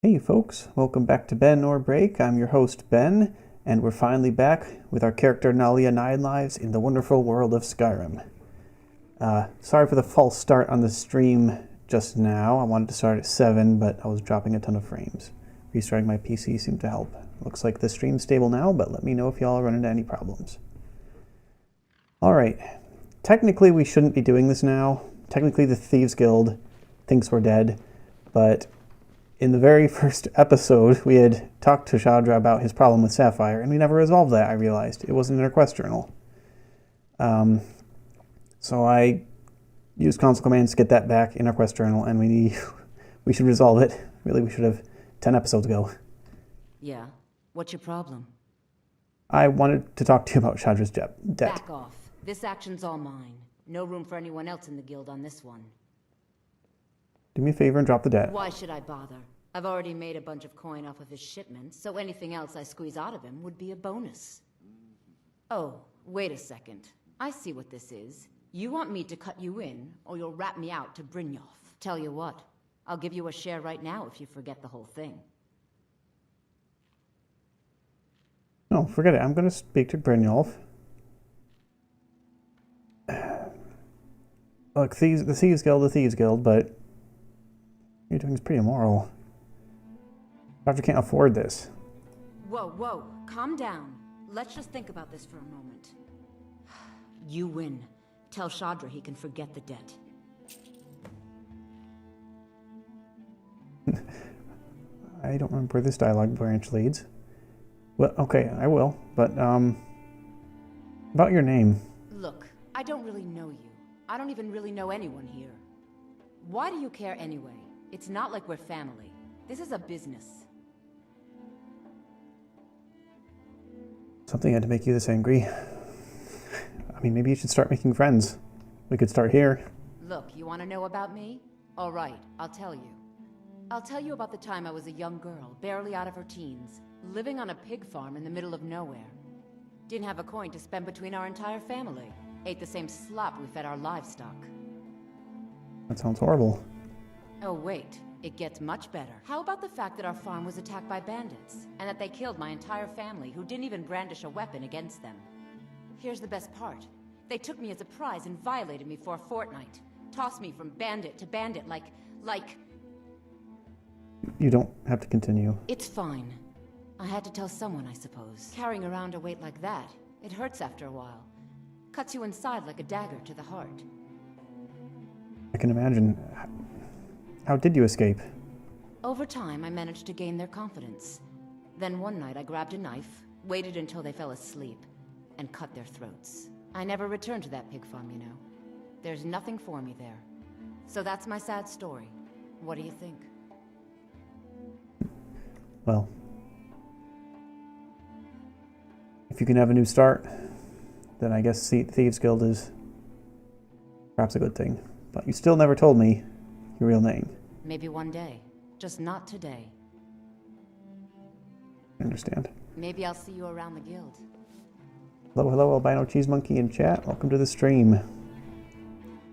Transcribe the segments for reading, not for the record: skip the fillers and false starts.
Hey folks, welcome back to BenOrBreak. I'm your host Ben, and we're finally back with our character Nalja Nine-Lives in the wonderful world of Skyrim. Sorry for the false start on the stream just now. I wanted to start at 7, but I was dropping a ton of frames. Restarting my PC seemed to help. Looks like the stream's stable now, but let me know if y'all run into any problems. Alright, technically we shouldn't be doing this now. Technically the Thieves Guild thinks we're dead, but in the very first episode, we had talked to Shadra about his problem with Sapphire, and we never resolved that, I realized. It wasn't in our quest journal. So I used console commands to get that back in our quest journal, and we should resolve it. Really, we should have 10 episodes ago. Yeah? What's your problem? I wanted to talk to you about Shadra's debt. Back off. This action's all mine. No room for anyone else in the guild on this one. Do me a favor and drop the debt. Why should I bother? I've already made a bunch of coin off of his shipments, so anything else I squeeze out of him would be a bonus. Oh, wait a second. I see what this is. You want me to cut you in, or you'll rat me out to Brynjolf. Tell you what, I'll give you a share right now if you forget the whole thing. No, forget it. I'm going to speak to Brynjolf. Look, the Thieves Guild, but what you're doing is pretty immoral. Doctor can't afford this. Whoa, calm down. Let's just think about this for a moment. You win. Tell Shadra he can forget the debt. I don't remember where this dialogue branch leads. Well, okay, I will, but, about your name. Look, I don't really know you. I don't even really know anyone here. Why do you care anyway? It's not like we're family. This is a business. Something had to make you this angry. I mean, maybe you should start making friends. We could start here. Look, you want to know about me? All right, I'll tell you. I'll tell you about the time I was a young girl, barely out of her teens, living on a pig farm in the middle of nowhere. Didn't have a coin to spend between our entire family. Ate the same slop we fed our livestock. That sounds horrible. Oh wait, it gets much better. How about the fact that our farm was attacked by bandits, and that they killed my entire family who didn't even brandish a weapon against them? Here's the best part. They took me as a prize and violated me for a fortnight. Tossed me from bandit to bandit like... You don't have to continue. It's fine. I had to tell someone, I suppose. Carrying around a weight like that, it hurts after a while. Cuts you inside like a dagger to the heart. I can imagine. How did you escape? Over time, I managed to gain their confidence. Then one night I grabbed a knife, waited until they fell asleep, and cut their throats. I never returned to that pig farm, you know. There's nothing for me there. So that's my sad story. What do you think? Well, if you can have a new start, then I guess Thieves Guild is perhaps a good thing. But you still never told me your real name. Maybe one day. Just not today. I understand. Maybe I'll see you around the guild. Hello, Albino Cheese Monkey in chat. Welcome to the stream.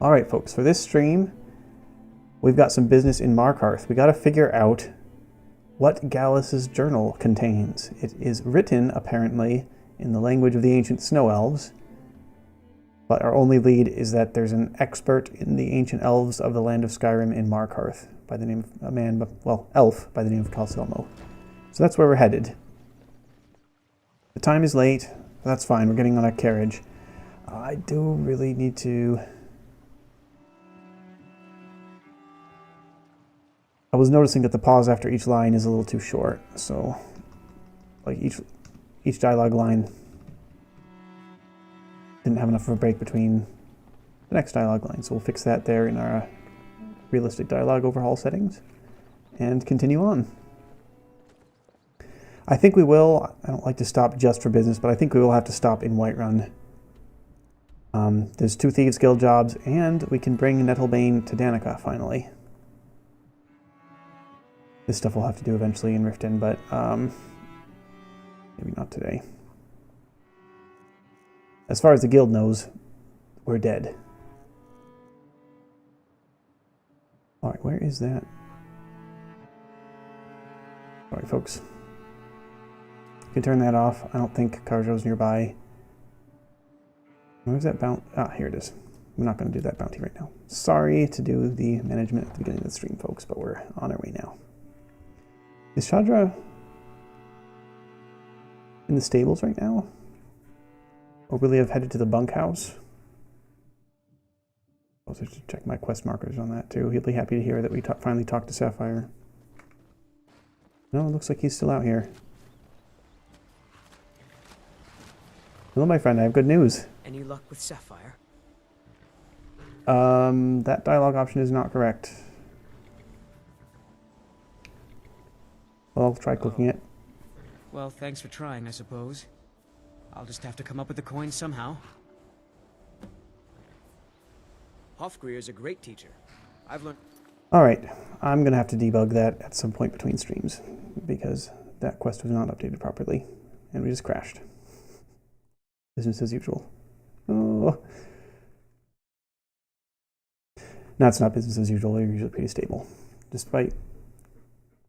Alright, folks, for this stream, we've got some business in Markarth. We gotta figure out what Gallus's journal contains. It is written, apparently, in the language of the ancient Snow-Elves, but our only lead is that there's an expert in the ancient elves of the land of Skyrim in Markarth by the name of elf by the name of Calcelmo. So that's where we're headed. The time is late, but that's fine. We're getting on a carriage. I do really need to... I was noticing that the pause after each line is a little too short, so like each dialogue line didn't have enough of a break between the next dialogue line, so we'll fix that there in our realistic dialogue overhaul settings and continue on. I think we will. I don't like to stop just for business, but I think we will have to stop in Whiterun. There's 2 Thieves Guild jobs, and we can bring Nettlebane to Danica finally. This stuff we'll have to do eventually in Riften, but maybe not today. As far as the guild knows, we're dead. Alright, where is that? Alright, folks. You can turn that off. I don't think Carjo's nearby. Where's that bounty? Ah, here it is. I'm not going to do that bounty right now. Sorry to do the management at the beginning of the stream, folks, but we're on our way now. Is Chandra in the stables right now? Or will he have headed to the bunkhouse? I should check my quest markers on that too. He'll be happy to hear that we finally talked to Sapphire. No, it looks like he's still out here. Hello, my friend. I have good news. Any luck with Sapphire? That dialogue option is not correct. Well, I'll try clicking it. Well, thanks for trying, I suppose. I'll just have to come up with the coin somehow. Hofgrir is a great teacher. I've learned... Alright, I'm going to have to debug that at some point between streams, because that quest was not updated properly, and we just crashed. Business as usual. Oh. No, it's not business as usual. They're usually pretty stable, despite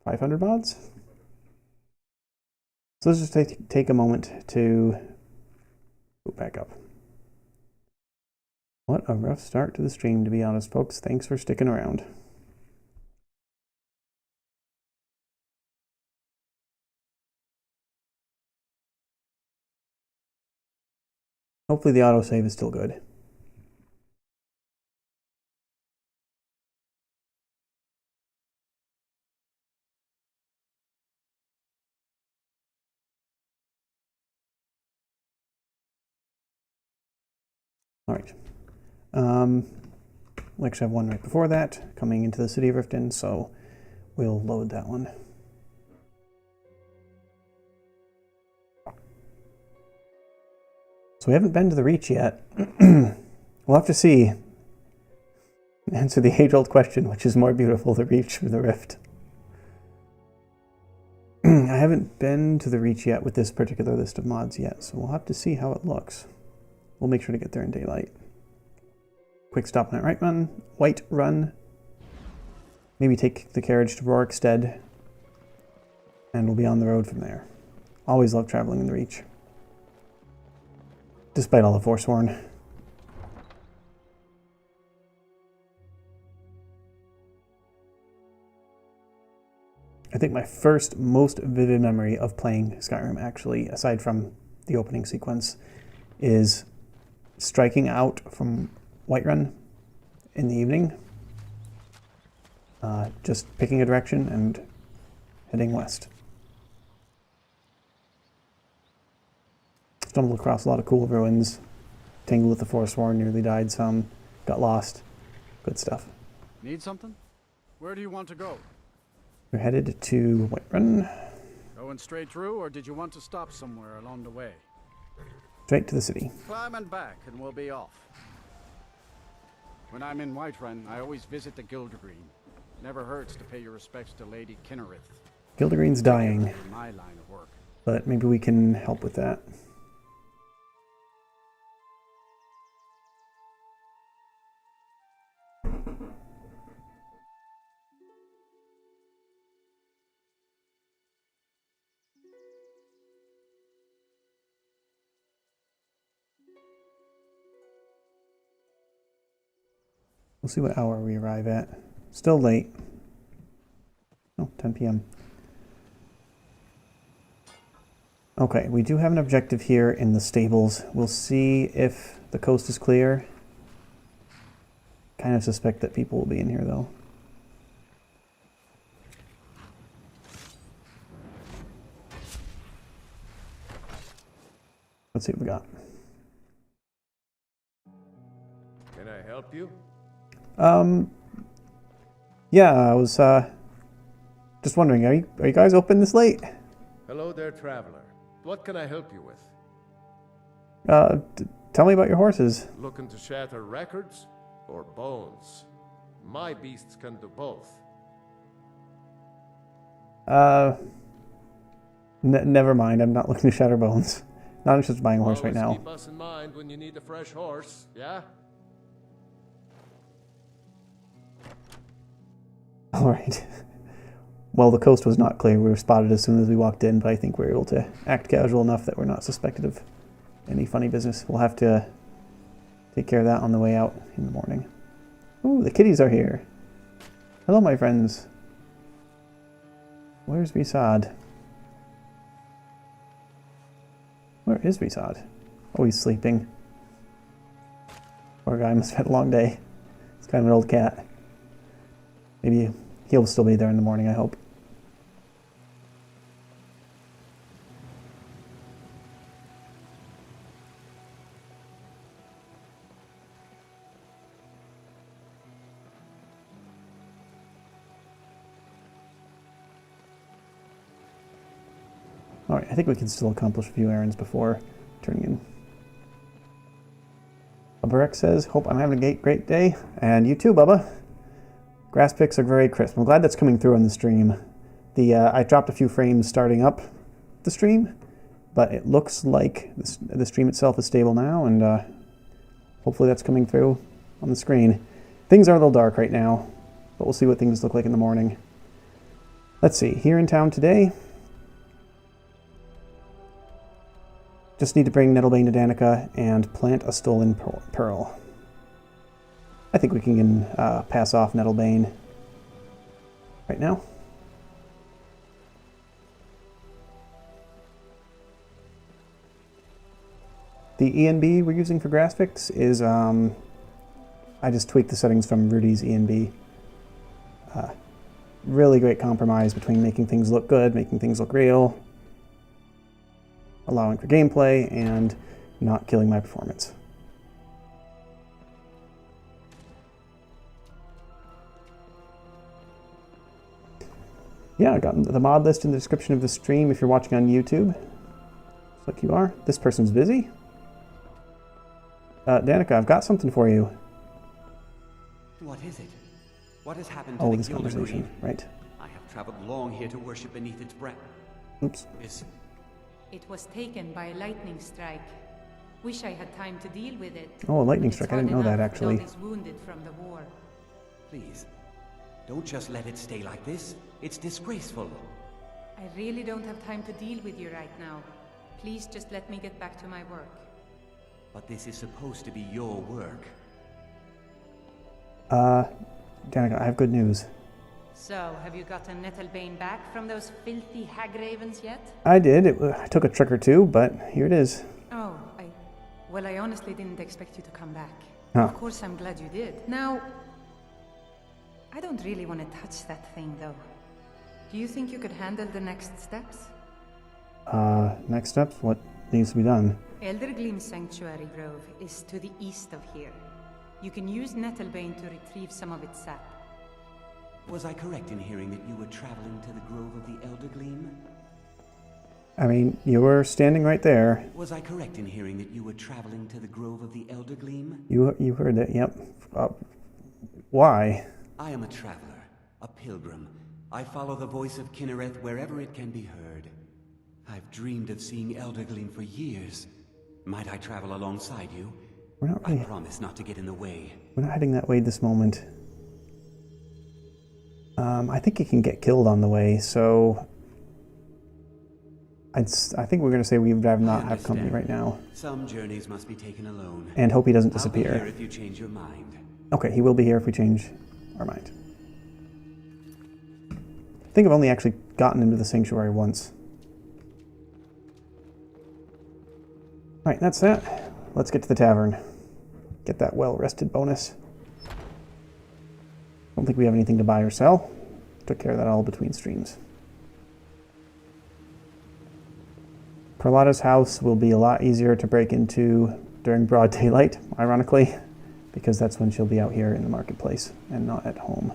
500 mods. So let's just take a moment to go back up. What a rough start to the stream, to be honest, folks. Thanks for sticking around. Hopefully the autosave is still good. All right. We actually have one right before that, coming into the city of Riften, so we'll load that one. So we haven't been to the Reach yet. We'll have to see. Answer the age-old question, which is more beautiful, the Reach or the Rift? I haven't been to the Reach yet with this particular list of mods yet, so we'll have to see how it looks. We'll make sure to get there in daylight. Quick stop on that white run. Maybe take the carriage to Rorikstead, and we'll be on the road from there. Always love traveling in the Reach, despite all the Forsworn. I think my first most vivid memory of playing Skyrim, actually, aside from the opening sequence, is striking out from Whiterun in the evening, just picking a direction and heading west. Stumbled across a lot of cool ruins, tangled with the Forsworn, nearly died some, got lost. Good stuff. Need something? Where do you want to go? We're headed to Whiterun. Going straight through, or did you want to stop somewhere along the way? Straight to the city. Climb and back, and we'll be off. When I'm in Whiterun, I always visit the Gildergreen. Never hurts to pay your respects to Lady Kinnerith. Gildergreen's dying, In my line of work. but maybe we can help with that. We'll see what hour we arrive at. Still late. Oh, 10 p.m. Okay, we do have an objective here in the stables. We'll see if the coast is clear. Kind of suspect that people will be in here, though. Let's see what we got. Can I help you? Yeah, I was, just wondering, are you guys open this late? Hello there, traveler. What can I help you with? Tell me about your horses. Looking to shatter records or bones? My beasts can do both. Never mind, I'm not looking to shatter bones. Not interested in buying a horse right Always now. keep us in mind when you need a fresh horse, yeah? Alright. well, the coast was not clear. We were spotted as soon as we walked in, but I think we were able to act casual enough that we're not suspected of any funny business. We'll have to take care of that on the way out in the morning. Ooh, the kitties are here. Hello, my friends. Where's Visad? Where is Visad? Oh, he's sleeping. Poor guy must have had a long day. He's kind of an old cat. Maybe he'll still be there in the morning, I hope. Alright, I think we can still accomplish a few errands before turning in. Bubba says, hope I'm having a great day. And you too, Bubba. Grass picks are very crisp. I'm glad that's coming through on the stream. I dropped a few frames starting up the stream, but it looks like the stream itself is stable now, and hopefully that's coming through on the screen. Things are a little dark right now, but we'll see what things look like in the morning. Let's see, here in town today, just need to bring Nettlebane to Danica and plant a stolen pearl. I think we can pass off Nettlebane right now. The ENB we're using for graphics is, I just tweaked the settings from Rudy's ENB. Really great compromise between making things look good, making things look real, allowing for gameplay, and not killing my performance. Yeah, I got the mod list in the description of the stream if you're watching on YouTube. Looks like you are. This person's busy. Danica, I've got something for you. What is it? What has happened to Oh, the this Gilder conversation, Green? right. I have traveled long here to worship beneath its breath. Oops. It was taken by a lightning strike. Wish I had time to deal with it. Oh, a lightning But it's strike. I didn't know hard that, enough with all actually. these wounded from the war. Please, don't just let it stay like this. It's disgraceful. I really don't have time to deal with you right now. Please just let me get back to my work. But this is supposed to be your work. Danica, I have good news. So, have you gotten Nettlebane back from those filthy hag ravens yet? I did. I took a trick or two, but here it is. Oh, well, I honestly didn't expect you to come back. Huh. Of course, I'm glad you did. Now, I don't really want to touch that thing, though. Do you think you could handle the next steps? Next steps? What needs to be done? Eldergleam Sanctuary Grove is to the east of here. You can use Nettlebane to retrieve some of its sap. Was I correct in hearing that you were traveling to the Grove of the Eldergleam? I mean, you were standing right there. Was I correct in hearing that you were traveling to the Grove of the Eldergleam? You heard it, yep. Why? I am a traveler, a pilgrim. I follow the voice of Kinnereth wherever it can be heard. I've dreamed of seeing Eldergleam for years. Might I travel alongside you? We're not really, I promise not to get in the way. we're not heading that way this moment. I think he can get killed on the way, so I think we're going to say we'd rather not have company right now. Some journeys must be taken alone. And hope he doesn't I'll be disappear. here if you change your mind. Okay, he will be here if we change our mind. I think I've only actually gotten into the sanctuary once. Alright, that's that. Let's get to the tavern. Get that well-rested bonus. Don't think we have anything to buy or sell. Took care of that all between streams. Perlotta's house will be a lot easier to break into during broad daylight, ironically, because that's when she'll be out here in the marketplace and not at home.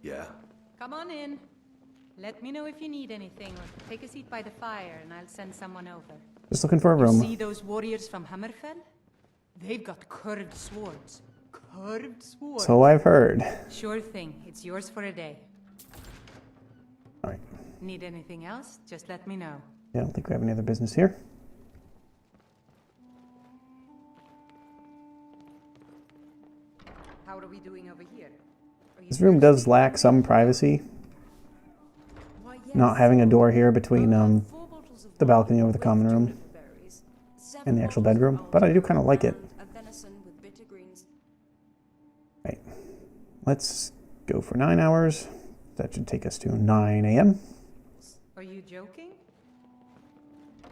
Yeah. Come on in. Let me know if you need anything, or take a seat by the fire, and I'll send someone over. Just looking for a room. See those warriors from Hammerfell? They've got curved swords. Curved swords. So I've heard. Sure thing. It's yours for a day. Alright. Need anything else? Just let me know. I don't think we have any other business here. How are we doing over here? This room does lack some privacy. Not having a door here between the balcony over the common room and the actual bedroom, but I do kind of like it. Right, let's go for 9 hours. That should take us to 9 a.m. Are you joking?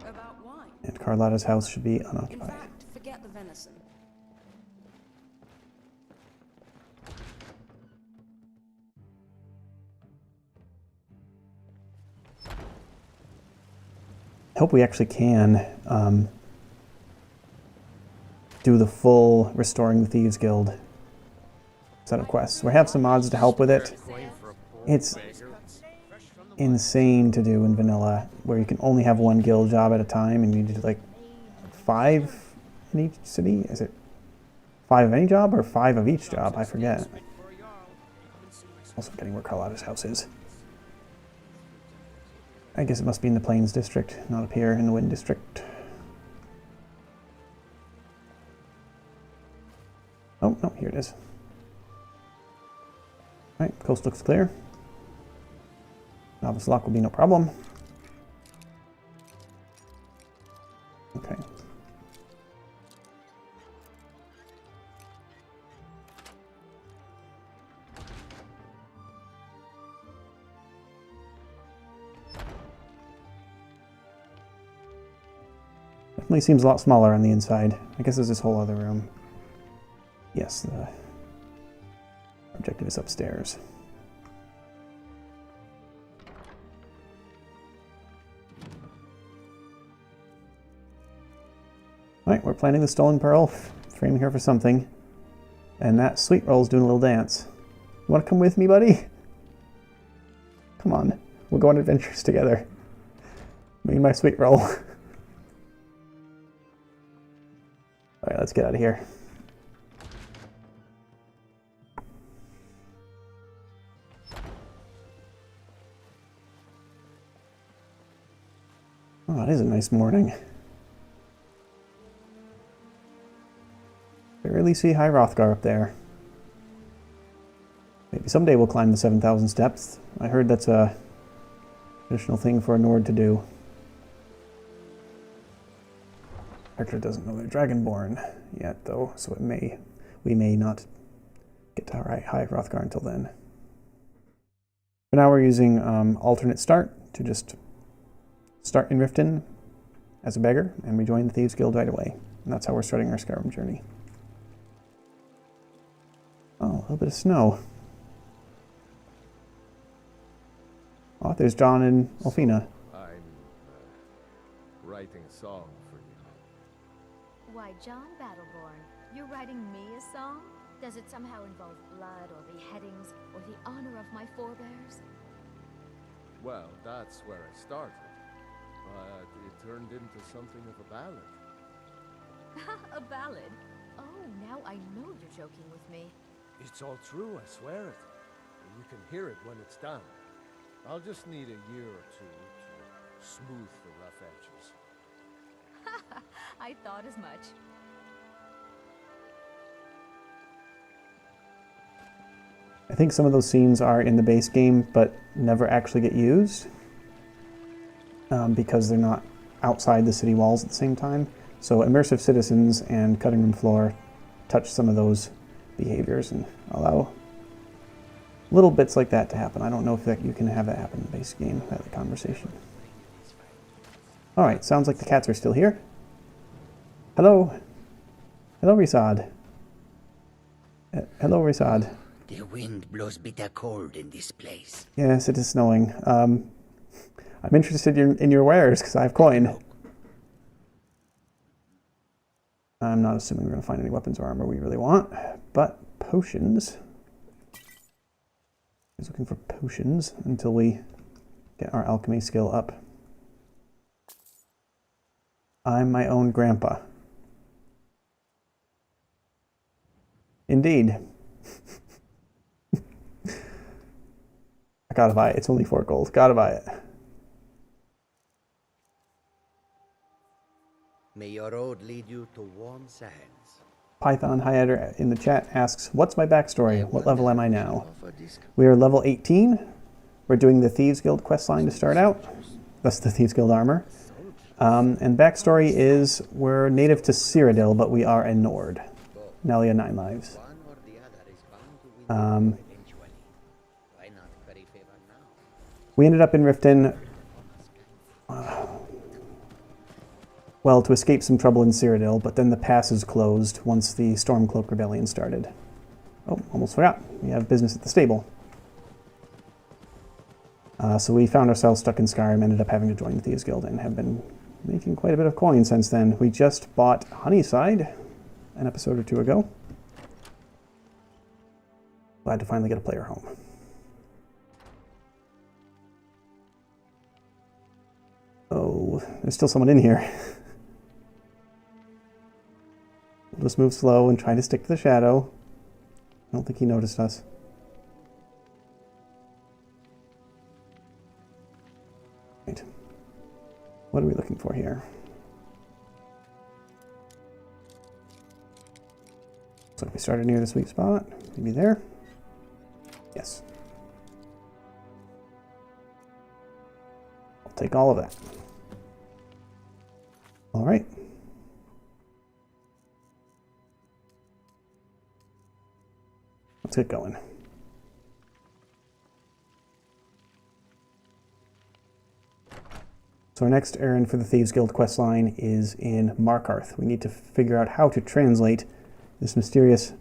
About wine. And Carlotta's house should be In unoccupied. fact, forget the venison. I hope we actually can do the full Restoring the Thieves Guild set of quests. We have some mods to help with it. It's insane to do in vanilla, where you can only have one guild job at a time, and you do like 5 in each city. Is it 5 of any job or 5 of each job? I forget. Also forgetting where Carlotta's house is. I guess it must be in the Plains District, not up here in the Wind District. Oh, no, here it is. Alright, coast looks clear. Novice lock will be no problem. Okay. Definitely seems a lot smaller on the inside. I guess there's this whole other room. Yes, the objective is upstairs. Alright, we're planting the stolen pearl, framing her for something. And that sweet roll's doing a little dance. You want to come with me, buddy? Come on, we'll go on adventures together. Me and my sweet roll. Alright, let's get out of here. Oh, it is a nice morning. I really see High Hrothgar up there. Maybe someday we'll climb the 7,000 steps. I heard that's a traditional thing for a Nord to do. Archer doesn't know they're Dragonborn yet, though, so we may not get to High Hrothgar until then. For now, we're using alternate start to just start in Riften as a beggar and rejoin the Thieves Guild right away. And that's how we're starting our Skyrim journey. Oh, a little bit of snow. Oh, there's John and Elfina. I'm writing a song for you. Why, John Battleborn, you're writing me a song? Does it somehow involve blood or beheadings or the honor of my forebears? Well, that's where I started. But it turned into something of a ballad. A ballad? Oh, now I know you're joking with me. It's all true, I swear it. You can hear it when it's done. I'll just need a year or two to smooth the rough edges. I thought as much. I think some of those scenes are in the base game, but never actually get used. Because they're not outside the city walls at the same time. So immersive citizens and cutting room floor touch some of those behaviors and allow little bits like that to happen. I don't know if you can have that happen in the base game, that conversation. Alright, sounds like the cats are still here. Hello. Hello, Risad. Hello, Risad. The wind blows bitter cold in this place. Yes, it is snowing. I'm interested in your wares, because I have coin. I'm not assuming we're going to find any weapons or armor we really want, but potions. I was looking for potions until we get our alchemy skill up. I'm my own grandpa. Indeed. I gotta buy it. It's only 4 gold. Gotta buy it. May your road lead you to warm sands. Python Hiater in the chat asks, what's my backstory? What level am I now? We are level 18. We're doing the Thieves Guild questline to start out. That's the Thieves Guild armor. And backstory is we're native to Cyrodiil, but we are a Nord. Nalja Nine-Lives. We ended up in Riften, well, to escape some trouble in Cyrodiil, but then the passes closed once the Stormcloak Rebellion started. Oh, almost forgot. We have business at the stable. So we found ourselves stuck in Skyrim, ended up having to join the Thieves Guild, and have been making quite a bit of coin since then. We just bought Honeyside an episode or two ago. Glad to finally get a player home. Oh, there's still someone in here. We'll just move slow and try to stick to the shadow. I don't think he noticed us. Right. What are we looking for here? So if we started near the sweet spot, maybe there? Yes. I'll take all of that. All right. Let's get going. So our next errand for the Thieves Guild questline is in Markarth. We need to figure out how to translate this mysterious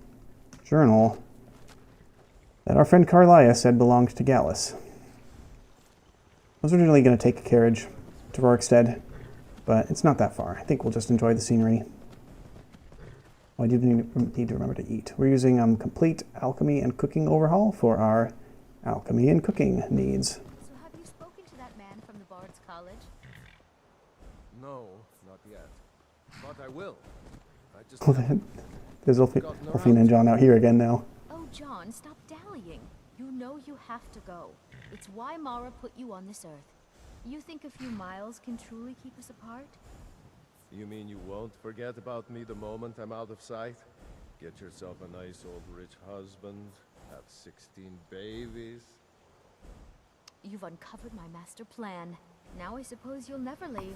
journal that our friend Carlia said belonged to Gallus. I was originally going to take a carriage to Rorikstead, but it's not that far. I think we'll just enjoy the scenery. Oh, I do need to remember to eat. We're using complete alchemy and cooking overhaul for our alchemy and cooking needs. So have you spoken to that man from the Bard's College? No, not yet. But I will. I just There's Ulfine and John out here again now. Oh, John, stop dallying. You know you have to go. It's why Mara put you on this earth. You think a few miles can truly keep us apart? You mean you won't forget about me the moment I'm out of sight? Get yourself a nice old rich husband, have 16 babies. You've uncovered my master plan. Now I suppose you'll never leave.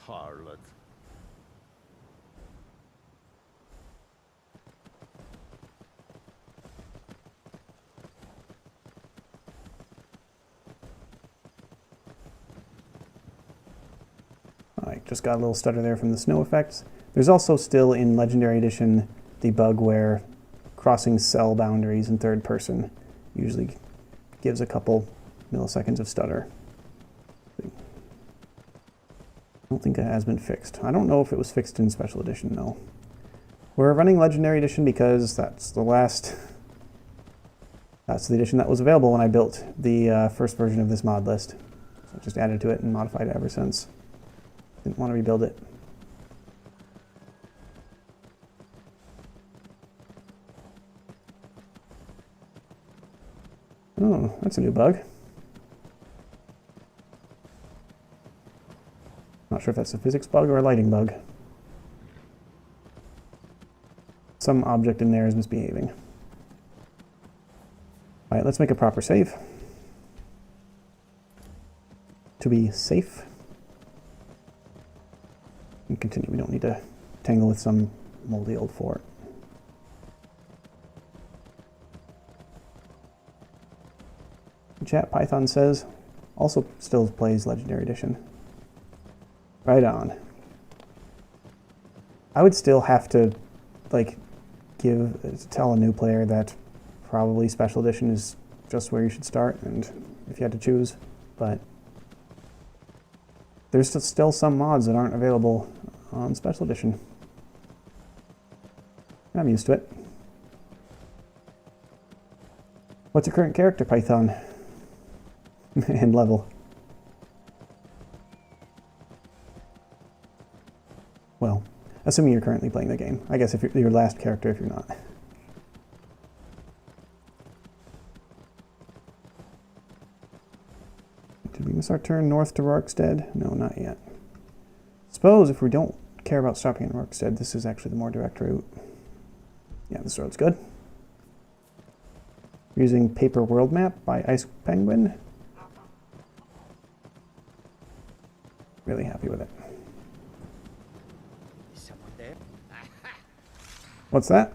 Harlot. Alright, just got a little stutter there from the snow effects. There's also still in Legendary Edition the bug where crossing cell boundaries in third person usually gives a couple milliseconds of stutter. I don't think it has been fixed. I don't know if it was fixed in Special Edition, though. We're running Legendary Edition because that's the edition that was available when I built the first version of this mod list. So I just added to it and modified it ever since. Didn't want to rebuild it. Oh, that's a new bug. Not sure if that's a physics bug or a lighting bug. Some object in there is misbehaving. Alright, let's make a proper save. To be safe. And continue. We don't need to tangle with some moldy old fort. Chat Python says, also still plays Legendary Edition. Right on. I would still have to, like, tell a new player that probably Special Edition is just where you should start, and if you had to choose, but there's still some mods that aren't available on Special Edition. I'm used to it. What's your current character, Python? And level? Well, assuming you're currently playing the game. I guess if you're your last character if you're not. Did we miss our turn north to Rorikstead? No, not yet. Suppose if we don't care about stopping in Rorkstead, this is actually the more direct route. Yeah, this road's good. We're using Paper World Map by Ice Penguin. Really happy with it. Is someone there? What's that?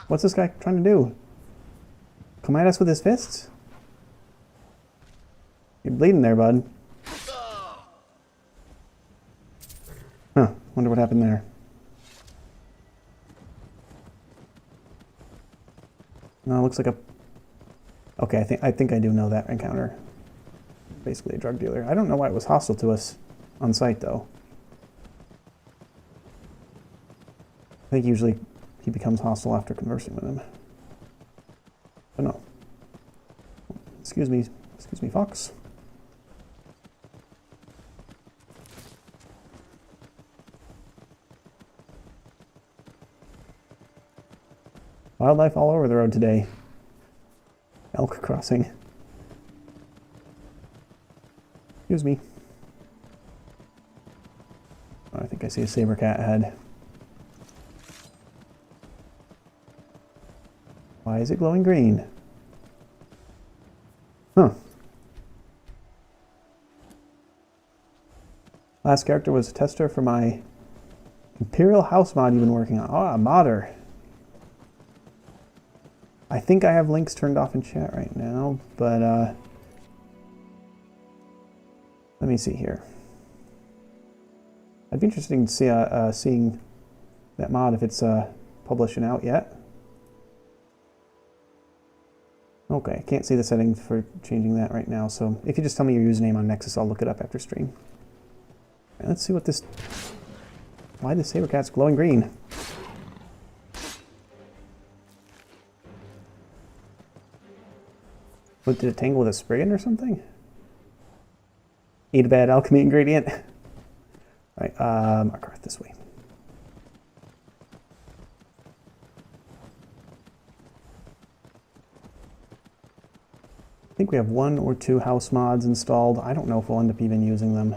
What's this guy trying to do? Come at us with his fists? You're bleeding there, bud. Huh, wonder what happened there. No, it looks like a... Okay, I think I do know that encounter. Basically a drug dealer. I don't know why it was hostile to us on sight, though. I think usually he becomes hostile after conversing with him. But no. Excuse me, Fox. Wildlife all over the road today. Elk crossing. Excuse me. Oh, I think I see a saber cat ahead. Why is it glowing green? Huh. Last character was a tester for my Imperial House mod you've been working on. Oh, a modder. I think I have links turned off in chat right now, but let me see here. I'd be interested in seeing that mod if it's published and out yet. Okay, I can't see the settings for changing that right now, so if you just tell me your username on Nexus, I'll look it up after stream. Right, let's see what this... Why the saber cat's glowing green? What, did it tangle with a Spriggan or something? Eat a bad alchemy ingredient? Alright, Markarth this way. I think we have 1 or 2 house mods installed. I don't know if we'll end up even using them.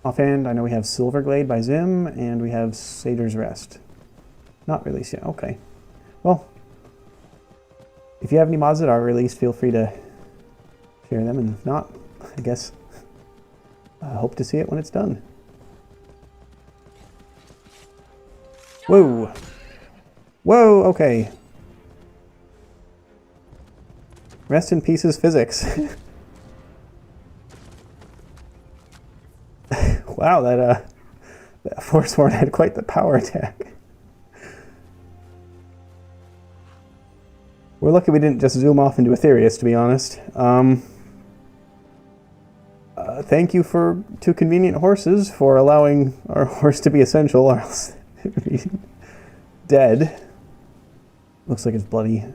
Offhand, I know we have Silverglade by Zim, and we have Satyr's Rest. Not released yet, okay. Well, if you have any mods that are released, feel free to share them, and if not, I guess I hope to see it when it's done. Whoa! Whoa, okay. Rest in pieces, physics. Wow, that Forsworn had quite the power attack. We're lucky we didn't just zoom off into Aetherius, to be honest. Thank you to Convenient Horses for allowing our horse to be essential, or else it would be dead. Looks like it's bloody.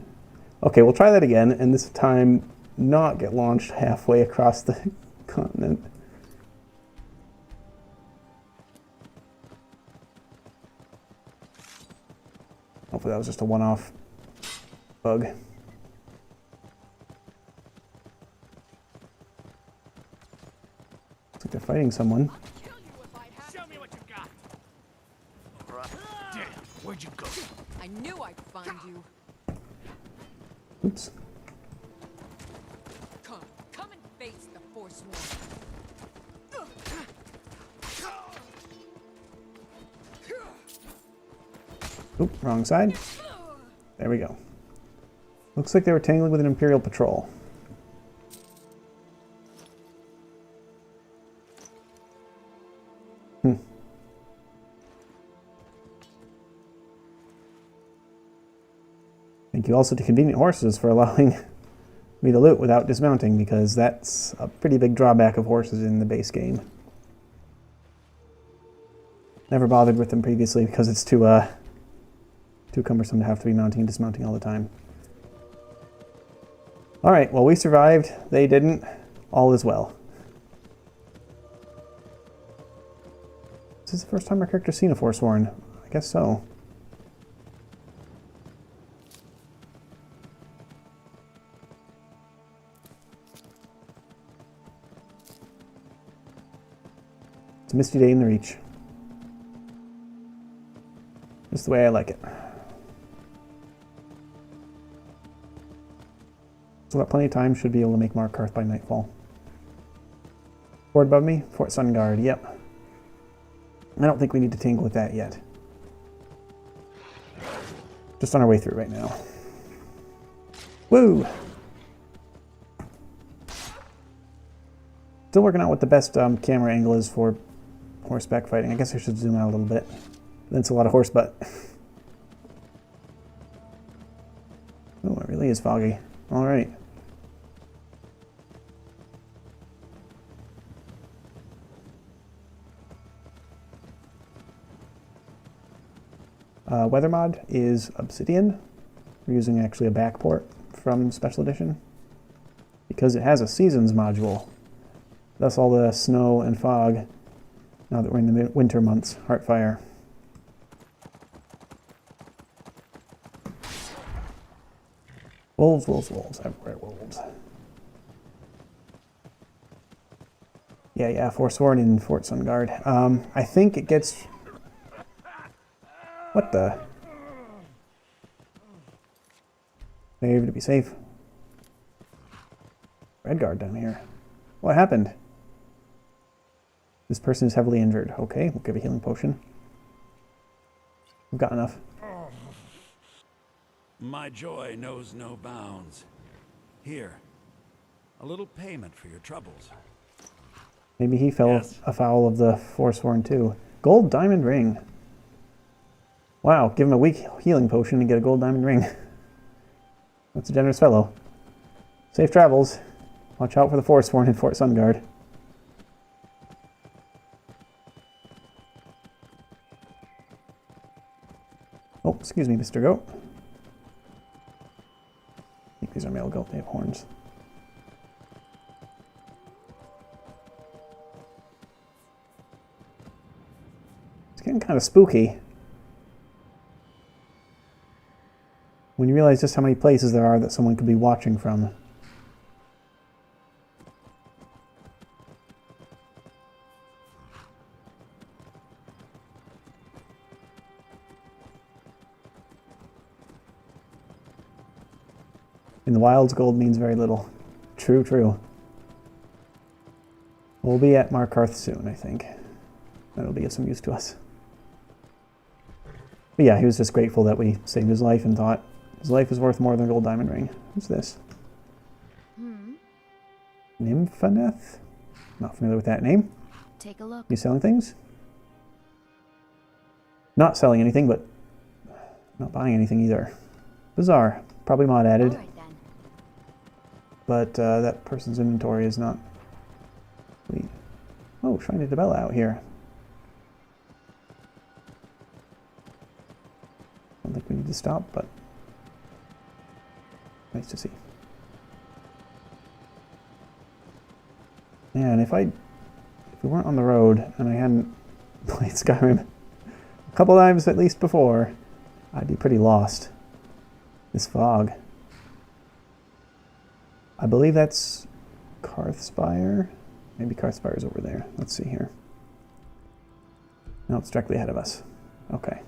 Okay, we'll try that again, and this time not get launched halfway across the continent. Hopefully that was just a one-off bug. Looks like they're fighting someone. Show me what you got. Damn, where'd you go? I knew I'd find you. Oops. Come and face the Forsworn. Oop, wrong side. There we go. Looks like they were tangling with an Imperial patrol. Thank you also to Convenient Horses for allowing me to loot without dismounting, because that's a pretty big drawback of horses in the base game. Never bothered with them previously because it's too cumbersome to have to be mounting and dismounting all the time. Alright, well, we survived. They didn't. All is well. This is the first time our character's seen a Forsworn. I guess so. misty day in the Reach. Just the way I like it. So got plenty of time, should be able to make Markarth by nightfall. Fort above me? Fort Sunguard, yep. I don't think we need to tingle with that yet. Just on our way through right now. Woo! Still working out what the best camera angle is for horseback fighting. I guess I should zoom out a little bit. That's a lot of horse butt. Oh, it really is foggy. Alright. Weather mod is Obsidian. We're using actually a backport from Special Edition because it has a seasons module. Thus all the snow and fog now that we're in the winter months. Heartfire. Wolves, wolves, wolves. Everywhere wolves. Yeah, Forsworn in Fort Sunguard. I think it gets... What the? Save to be safe. Redguard down here. What happened? This person is heavily injured. Okay, we'll give a healing potion. We've got enough. My joy knows no bounds. Here, a little payment for your troubles. Maybe he fell afoul of the Forsworn too. Gold diamond ring. Wow, give him a weak healing potion and get a gold diamond ring. That's a generous fellow. Safe travels. Watch out for the Forsworn in Fort Sunguard. Oh, excuse me, Mr. Goat. I think these are male goat, they have horns. It's getting kind of spooky. When you realize just how many places there are that someone could be watching from. In the wilds, gold means very little. True, true. We'll be at Markarth soon, I think. That'll be of some use to us. But yeah, he was just grateful that we saved his life and thought his life is worth more than a gold diamond ring. Who's this? Nymphaneth? Not familiar with that name. Take a look. You selling things? Not selling anything, but not buying anything either. Bizarre. Probably mod added. All right, then. But that person's inventory is not... Oh, Shrine to Debella out here. I don't think we need to stop, but nice to see. Yeah, and if we weren't on the road and I hadn't played Skyrim a couple times at least before, I'd be pretty lost. This fog. I believe that's Karthspire. Maybe Karthspire's over there. Let's see here. No, it's directly ahead of us. Okay.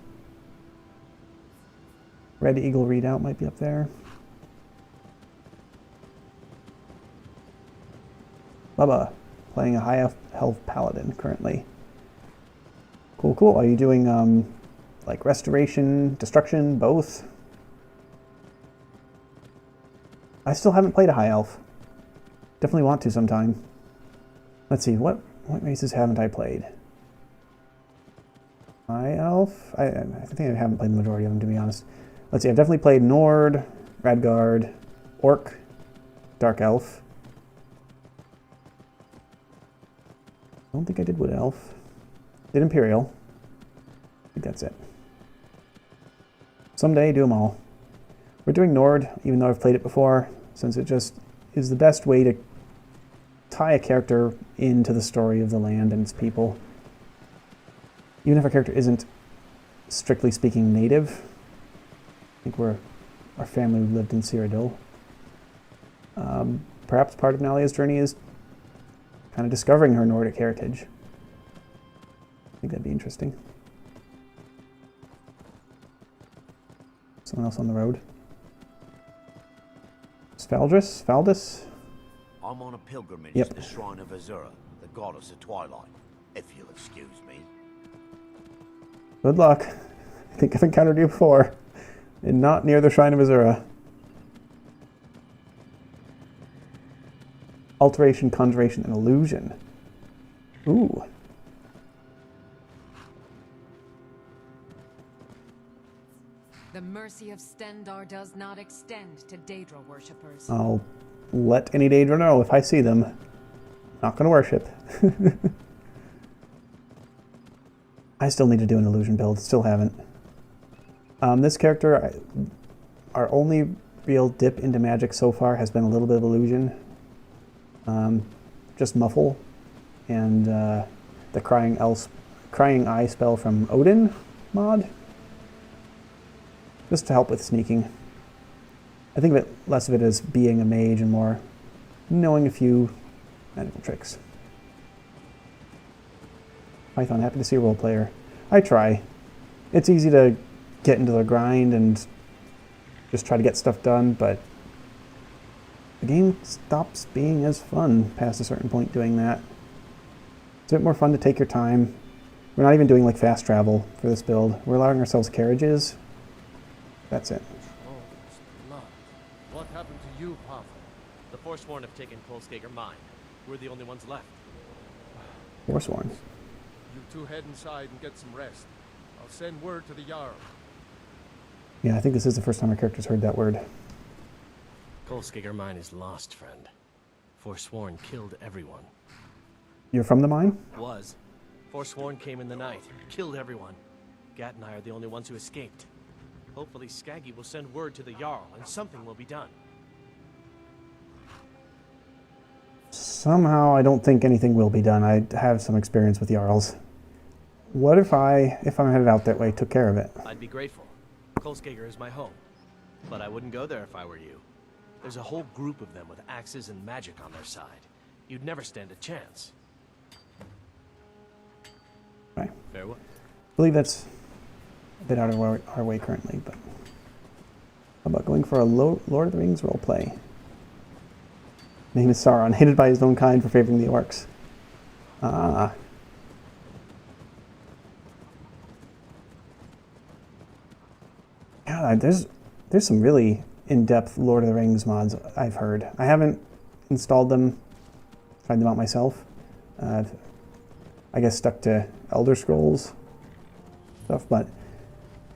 Red Eagle Readout might be up there. Bubba, playing a high health paladin currently. Cool, cool. Are you doing like restoration, destruction, both? I still haven't played a high elf. Definitely want to sometime. Let's see, what races haven't I played? High elf? I think I haven't played the majority of them, to be honest. Let's see, I've definitely played Nord, Radguard, Orc, Dark Elf. I don't think I did Wood Elf. Did Imperial. I think that's it. Someday, do them all. We're doing Nord, even though I've played it before, since it just is the best way to tie a character into the story of the land and its people. Even if our character isn't, strictly speaking, native. I think our family lived in Cyrodiil. Perhaps part of Nalja's journey is kind of discovering her Nordic heritage. I think that'd be interesting. Someone else on the road. Valdis? I'm on a pilgrimage Yep. to the shrine of Azura, the goddess of twilight, if you'll excuse me. Good luck. I think I've encountered you before. And not near the Shrine of Azura. Alteration, conjuration, and illusion. Ooh. The mercy of Stendarr does not extend to Daedra worshippers. I'll let any Daedra know if I see them. Not gonna worship. I still need to do an illusion build. Still haven't. This character, our only real dip into magic so far has been a little bit of illusion. Just muffle and the crying eye spell from Odin mod. Just to help with sneaking. I think of it less of it as being a mage and more knowing a few magical tricks. Python, happy to see a role player. I try. It's easy to get into the grind and just try to get stuff done, but the game stops being as fun past a certain point doing that. It's a bit more fun to take your time. We're not even doing like fast travel for this build. We're allowing ourselves carriages. That's it. What happened to you, Papa? The Forsworn have taken Calcelmo mine. We're the only ones left. Forsworn. You two head inside and get some rest. I'll send word to the Jarl. Yeah, I think this is the first time our character's heard that word. Calcelmo mine is lost, friend. Forsworn killed everyone. You're from the mine? Was. Forsworn came in the night, killed everyone. Gat and I are the only ones who escaped. Hopefully Skaggy will send word to the Jarl and something will be done. Somehow I don't think anything will be done. I have some experience with Jarls. What if I'm headed out that way, took care of it? I'd be grateful. Calcelmo is my home. But I wouldn't go there if I were you. There's a whole group of them with axes and magic on their side. You'd never stand a chance. Right. Farewell. I believe that's a bit out of our way currently, but how about going for a Lord of the Rings roleplay? Name is Sauron, hated by his own kind for favoring the orcs. Ah. God, there's some really in-depth Lord of the Rings mods I've heard. I haven't installed them, tried them out myself. I guess stuck to Elder Scrolls stuff, but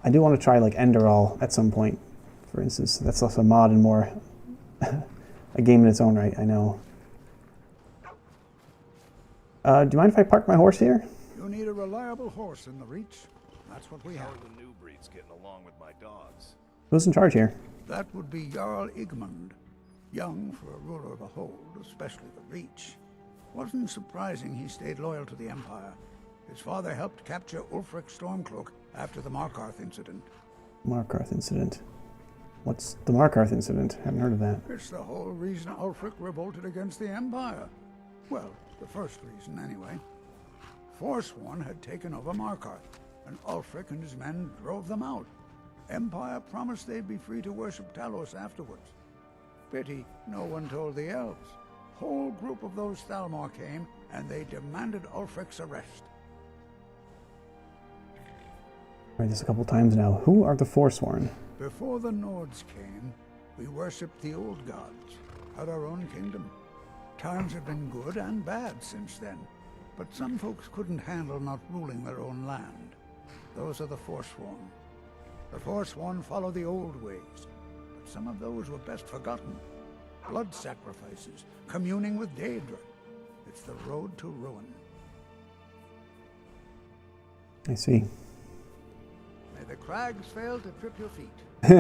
I do want to try like Enderall at some point, for instance. That's less a mod and more a game in its own right, I know. Do you mind if I park my horse here? You need a reliable horse in the Reach. That's what we have. How are the new breeds getting along with my dogs? Who's in charge here? That would be Jarl Igmund. Young for a ruler of a hold, especially the Reach. Wasn't surprising he stayed loyal to the Empire. His father helped capture Ulfric Stormcloak after the Markarth incident. Markarth incident. What's the Markarth incident? Haven't heard of that. It's the whole reason Ulfric revolted against the Empire. Well, the first reason, anyway. Forsworn had taken over Markarth, and Ulfric and his men drove them out. Empire promised they'd be free to worship Talos afterwards. Pity no one told the elves. Whole group of those Thalmor came, and they demanded Ulfric's arrest. Read this a couple times now. Who are the Forsworn? Before the Nords came, we worshipped the old gods, had our own kingdom. Times have been good and bad since then, but some folks couldn't handle not ruling their own land. Those are the Forsworn. The Forsworn follow the old ways, but some of those were best forgotten. Blood sacrifices, communing with Daedra. It's the road to ruin. I see. May the crags fail to trip your feet.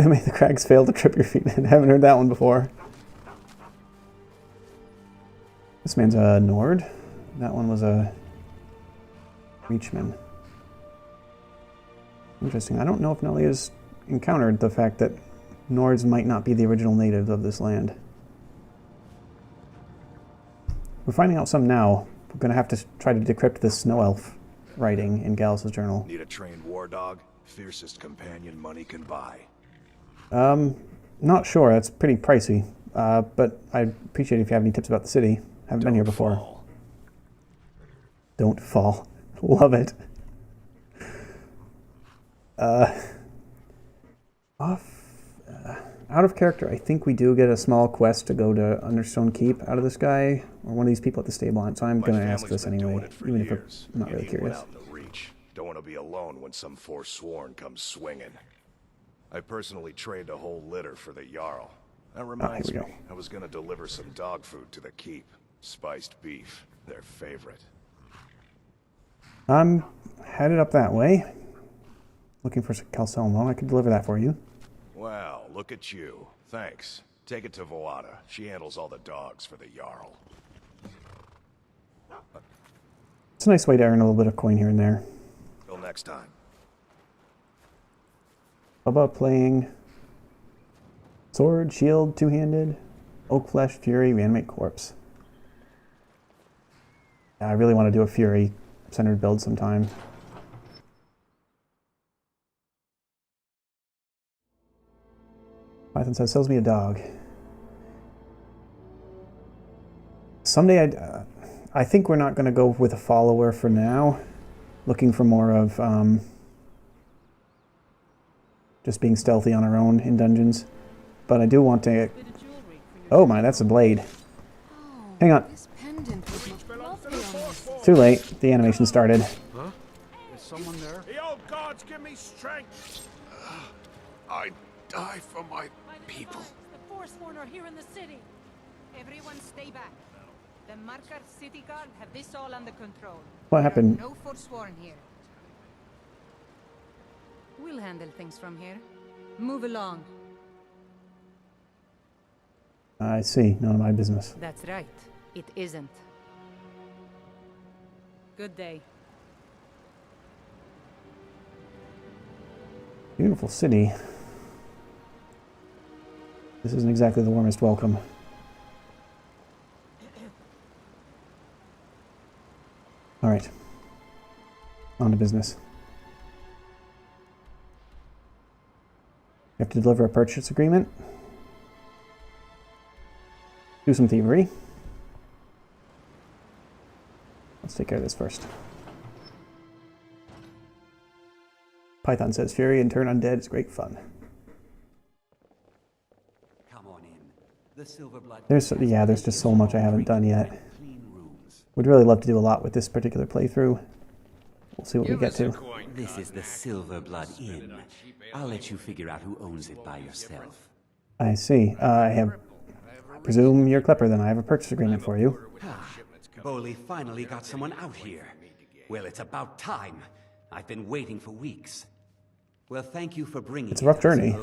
May the crags fail to trip your feet. I haven't heard that one before. This man's a Nord. That one was a Reachman. Interesting. I don't know if Nalja's encountered the fact that Nords might not be the original natives of this land. We're finding out some now. We're going to have to try to decrypt this Snow-Elf writing in Gallus' journal. Need a trained war dog? Fiercest companion money can buy. Not sure. That's pretty pricey. But I'd appreciate it if you have any tips about the city. Haven't been here before. Don't fall. Love it. Out of character, I think we do get a small quest to go to Understone Keep out of this guy, or one of these people at the stable, so I'm going to ask this anyway, even if I'm not really curious. Don't want to be alone when some Forsworn comes swinging. I personally trained a whole litter for the Jarl. That reminds me, I was going to deliver some dog food to the keep. Spiced beef, their favorite. I'm headed up that way. Looking for some Calcelmo. I could deliver that for you. Wow, look at you. Thanks. Take it to Voada. She handles all the dogs for the Jarl. It's a nice way to earn a little bit of coin here and there. Till next time. How about playing Sword, Shield, Two-Handed, Oak Flesh, Fury, Reanimate Corpse? Yeah, I really want to do a Fury-centered build sometime. Python says, sells me a dog. Someday I think we're not going to go with a follower for now. Looking for more of just being stealthy on our own in dungeons. But I do want to... Oh my, that's a blade. Hang on. Too late. The animation started. Huh? Is someone there? The old gods give me strength! I die for my people. The Forsworn are here in the city. Everyone stay back. The Markarth city guard have this all under control. What happened? No Forsworn here. We'll handle things from here. Move along. I see. None of my business. That's right. It isn't. Good day. Beautiful city. This isn't exactly the warmest welcome. All right. On to business. You have to deliver a purchase agreement. Do some thievery. Let's take care of this first. Python says, Fury and turn undead is great fun. Come on in. The Silverblood. There's just so much I haven't done yet. Would really love to do a lot with this particular playthrough. We'll see what we get to. This is the Silverblood Inn. I'll let you figure out who owns it by yourself. I see. I presume you're Klepper, then I have a purchase agreement for you. Boley finally got someone out here. Well, it's about time. I've been waiting for weeks. Well, thank you for bringing It's a rough journey.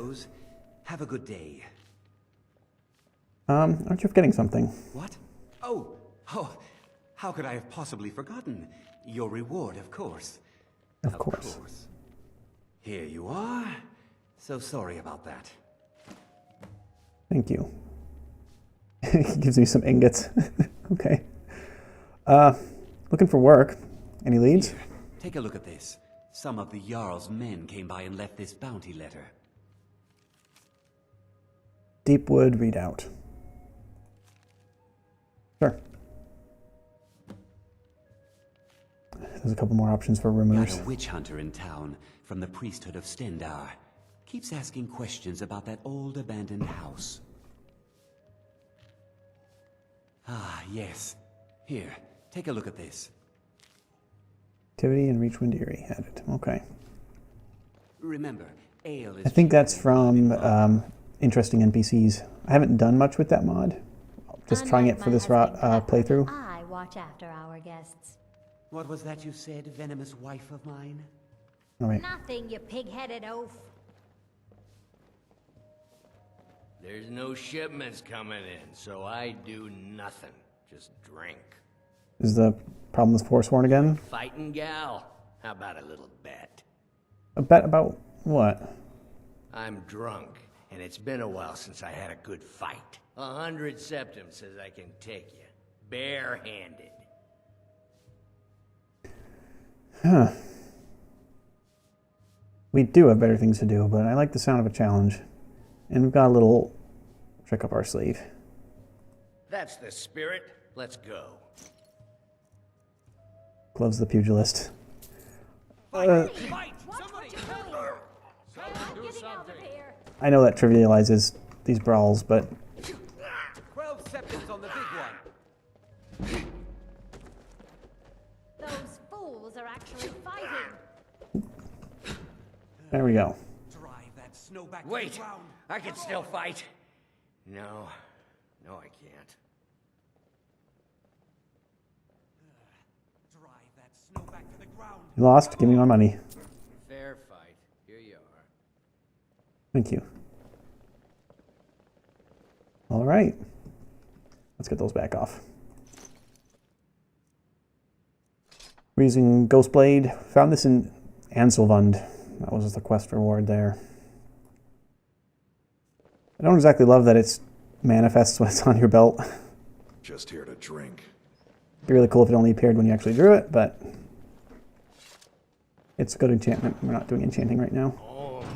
Have a good day. Aren't you forgetting something? What? Oh, how could I have possibly forgotten? Your reward, of course. Of course. Here you are. So sorry about that. Thank you. He gives me some ingots. Okay. Looking for work. Any leads? Here, take a look at this. Some of the Jarl's men came by and left this bounty letter. Deepwood Readout. Sure. There's a couple more options for rumors. Got a witch hunter in town from the priesthood of Stendar. Keeps asking questions about that old abandoned house. Ah, yes. Here, take a look at this. Activity and Reachwind Eyrie added. Okay. Remember, ale is... I think that's from interesting NPCs. I haven't done much with that mod. Just trying it for this playthrough. I watch after our guests. What was that you said, venomous wife of mine? All right. Nothing, you pig-headed oaf. There's no shipments coming in, so I do nothing. Just drink. Is the problem with Forsworn again? Fighting gal? How about a little bet? A bet about what? I'm drunk, and it's been a while since I had a good fight. 100 septums says I can take you, barehanded. Huh. We do have better things to do, but I like the sound of a challenge. And we've got a little trick up our sleeve. That's the spirit. Let's go. Gloves the pugilist. I know that trivializes these brawls, but 12 seconds on the big one. Those fools are actually fighting. there we go. Wait, I can still fight. No, I can't. You lost. Give me my money. Fair fight. Here you are. Thank you. All right. Let's get those back off. We're using Ghost Blade. Found this in Anselvund. That was the quest reward there. I don't exactly love that it manifests when it's on your belt. Just here to drink. It'd be really cool if it only appeared when you actually drew it, but it's a good enchantment. We're not doing enchanting right now. Alms.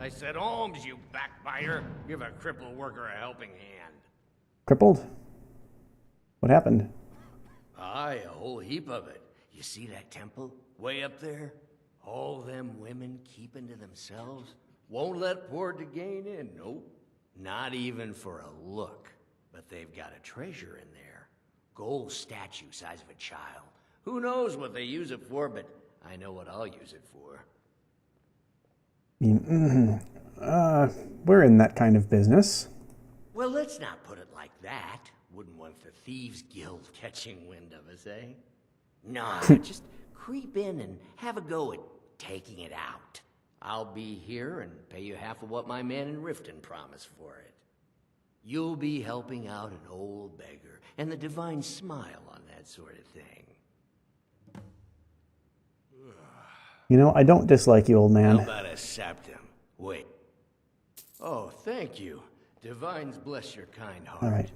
I said alms, you backbiter. Give a crippled worker a helping hand. Crippled? What happened? Aye, a whole heap of it. You see that temple? Way up there? All them women keeping to themselves? Won't let poor Degain in, nope. Not even for a look. But they've got a treasure in there. Gold statue size of a child. Who knows what they use it for, but I know what I'll use it for. We're in that kind of business. Well, let's not put it like that. Wouldn't want the Thieves Guild catching wind of us, eh? Nah, just creep in and have a go at taking it out. I'll be here and pay you half of what my man in Riften promised for it. You'll be helping out an old beggar, and the divine smile on that sort of thing. You know, I don't dislike you, old man. How about a septum? Wait. Oh, thank you. Divines bless your kind heart. All right.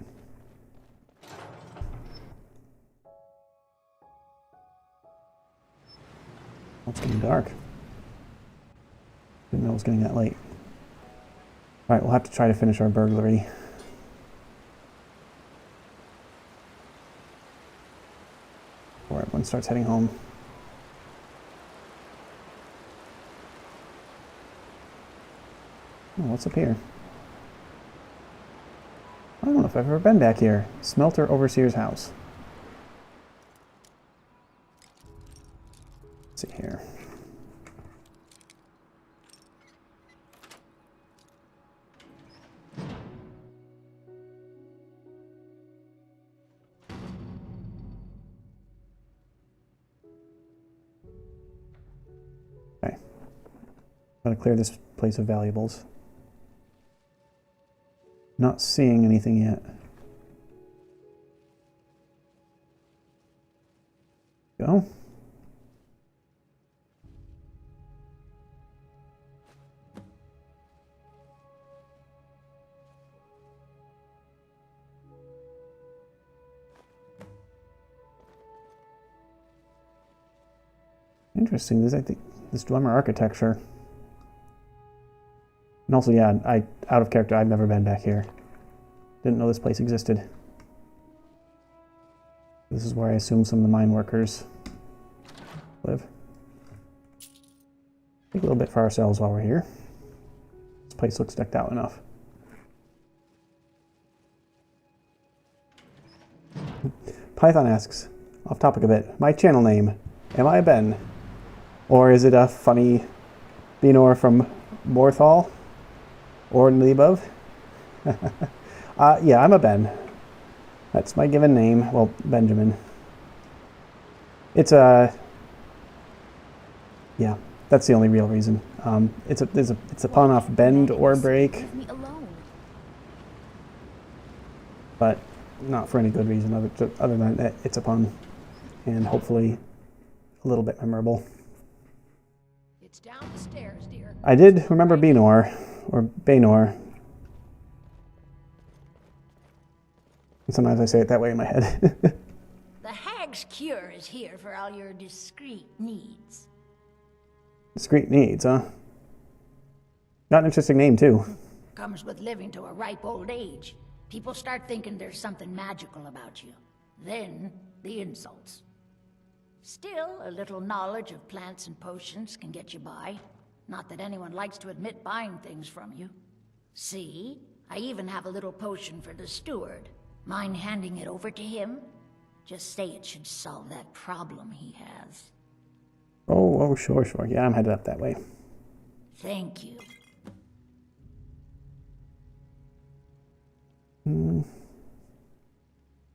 It's getting dark. Didn't know it was getting that late. All right, we'll have to try to finish our burglary. Before everyone starts heading home. Oh, what's up here? I don't know if I've ever been back here. Smelter Overseer's house. Let's see here. Okay. Gotta clear this place of valuables. Not seeing anything yet. Go. Interesting. This, I think, this Dwemer architecture. And also, yeah, out of character, I've never been back here. Didn't know this place existed. This is where I assume some of the mine workers live. Take a little bit for ourselves while we're here. This place looks decked out enough. Python asks, off topic a bit, my channel name, am I a Ben? Or is it a funny BenOr from Morthal? Or in the above? Yeah, I'm a Ben. That's my given name. Well, Benjamin. It's a... Yeah, that's the only real reason. It's a pun off BenOrBreak. But not for any good reason other than that it's a pun. And hopefully a little bit memorable. It's down the stairs, dear. I did remember BenOr, or BenOr. And sometimes I say it that way in my head. The hag Org's cure is here for all your discreet needs. Discreet needs, huh? Got an interesting name, too. Comes with living to a ripe old age. People start thinking there's something magical about you. Then, the insults. Still, a little knowledge of plants and potions can get you by. Not that anyone likes to admit buying things from you. See? I even have a little potion for the steward. Mind handing it over to him? Just say it should solve that problem he has. Oh, sure. Yeah, I'm headed up that way. Thank you.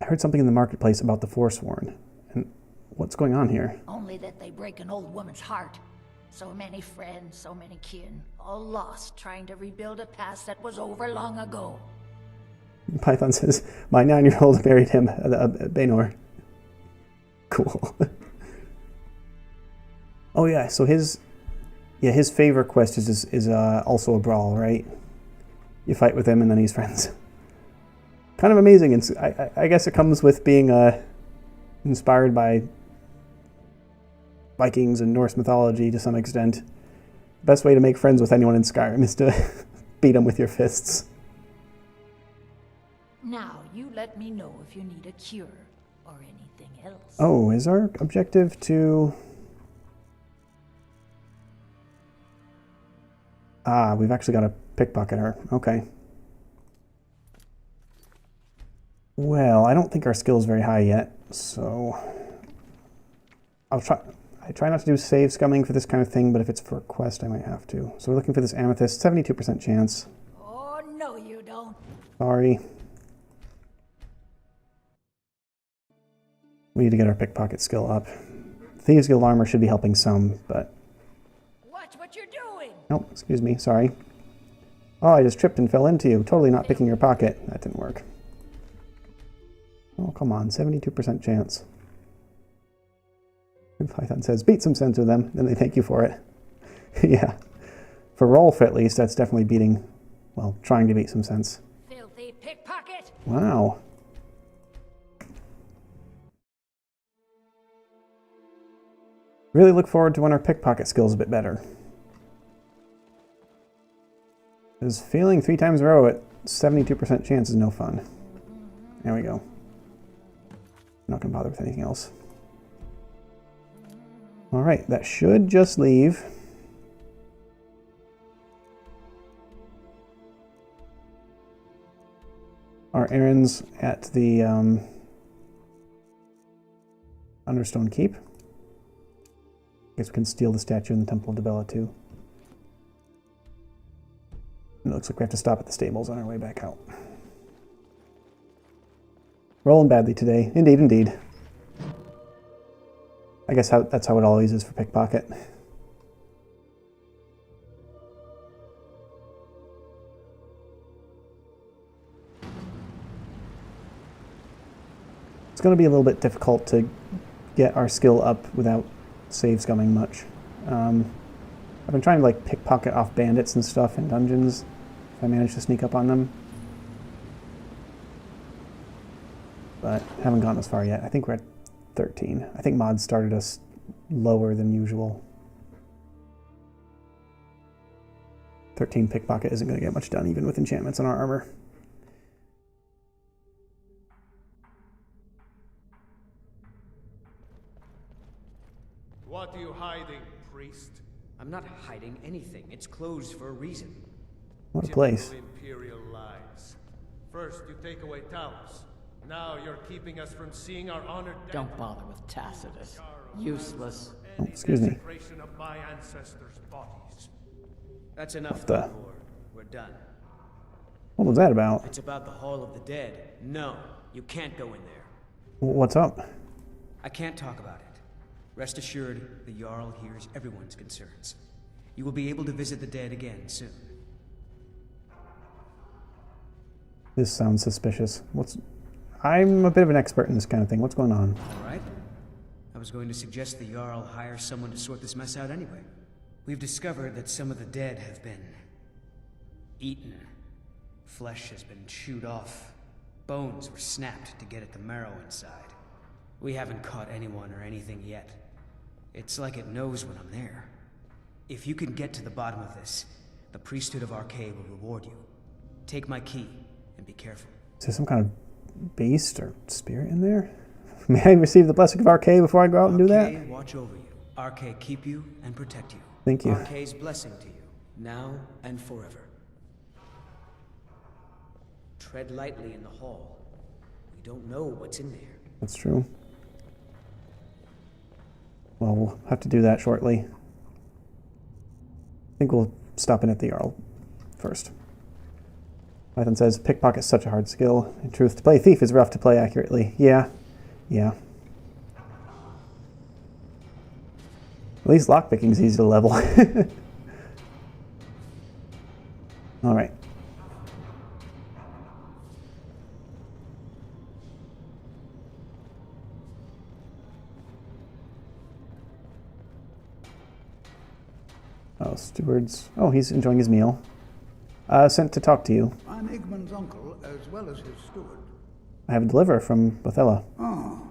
I heard something in the marketplace about the Forsworn. And what's going on here? Only that they break an old woman's heart. So many friends, so many kin, all lost trying to rebuild a past that was over long ago. Python says, my 9-year-old married him, BenOr. Cool. Oh yeah, so his favorite quest is also a brawl, right? You fight with him and then he's friends. Kind of amazing, and I guess it comes with being inspired by Vikings and Norse mythology to some extent. The best way to make friends with anyone in Skyrim is to beat them with your fists. Now, you let me know if you need a cure or anything else. Oh, is our objective to... Ah, we've actually got to pickpocket her. Okay. Well, I don't think our skill is very high yet, so... I try not to do save scumming for this kind of thing, but if it's for a quest, I might have to. So we're looking for this amethyst, 72% chance. Oh, no you don't. Sorry. We need to get our pickpocket skill up. Thieves Guild armor should be helping some, but... Watch what you're doing! Oh, excuse me, sorry. Oh, I just tripped and fell into you. Totally not picking your pocket. That didn't work. Oh, come on, 72% chance. Python says, beat some sense with them, then they thank you for it. Yeah. For Rolf, at least, that's definitely beating, well, trying to beat some sense. Filthy pickpocket! Wow. Really look forward to when our pickpocket skill's a bit better. Because failing 3 times in a row at 72% chance is no fun. There we go. I'm not going to bother with anything else. Alright, that should just leave. Our errands at the Understone Keep. Guess we can steal the statue in the Temple of Dibella too. And it looks like we have to stop at the stables on our way back out. Rolling badly today. Indeed, indeed. I guess that's how it always is for pickpocket. It's going to be a little bit difficult to get our skill up without save scumming much. I've been trying to like pickpocket off bandits and stuff in dungeons, if I manage to sneak up on them. But haven't gotten as far yet. I think we're at 13. I think mods started us lower than usual. 13 pickpocket isn't going to get much done even with enchantments on our armor. What are you hiding, priest? I'm not hiding anything. It's closed for a reason. What a place. Imperial lies. First you take away Talos. Now you're keeping us from seeing our honored dead. Don't bother with Tacitus. Useless. Oh, excuse me. Of my ancestors' bodies. That's enough, the... Lord. We're done. What was that about? It's about the Hall of the Dead. No, you can't go in there. What's up? I can't talk about it. Rest assured, the Jarl hears everyone's concerns. You will be able to visit the dead again soon. This sounds suspicious. I'm a bit of an expert in this kind of thing. What's going on? All right. I was going to suggest the Jarl hire someone to sort this mess out anyway. We've discovered that some of the dead have been eaten. Flesh has been chewed off. Bones were snapped to get at the marrow inside. We haven't caught anyone or anything yet. It's like it knows when I'm there. If you can get to the bottom of this, the priesthood of Arcade will reward you. Take my key, and be careful. Is there some kind of beast or spirit in there? May I receive the blessing of Arcade before I go out and do that? Arcade watch over you. Arcade keep you and protect you. Thank you. Arcade's blessing to you, now and forever. Tread lightly in the hall. We don't know what's in there. That's true. Well, we'll have to do that shortly. I think we'll stop in at the Jarl first. Python says, pickpocket's such a hard skill. In truth, to play thief is rough to play accurately. Yeah. At least lockpicking is easy to level. All right. Oh, stewards. Oh, he's enjoying his meal. Sent to talk to you. I'm Igmund's uncle, as well as his steward. I have a deliverer from Bethesda. Oh,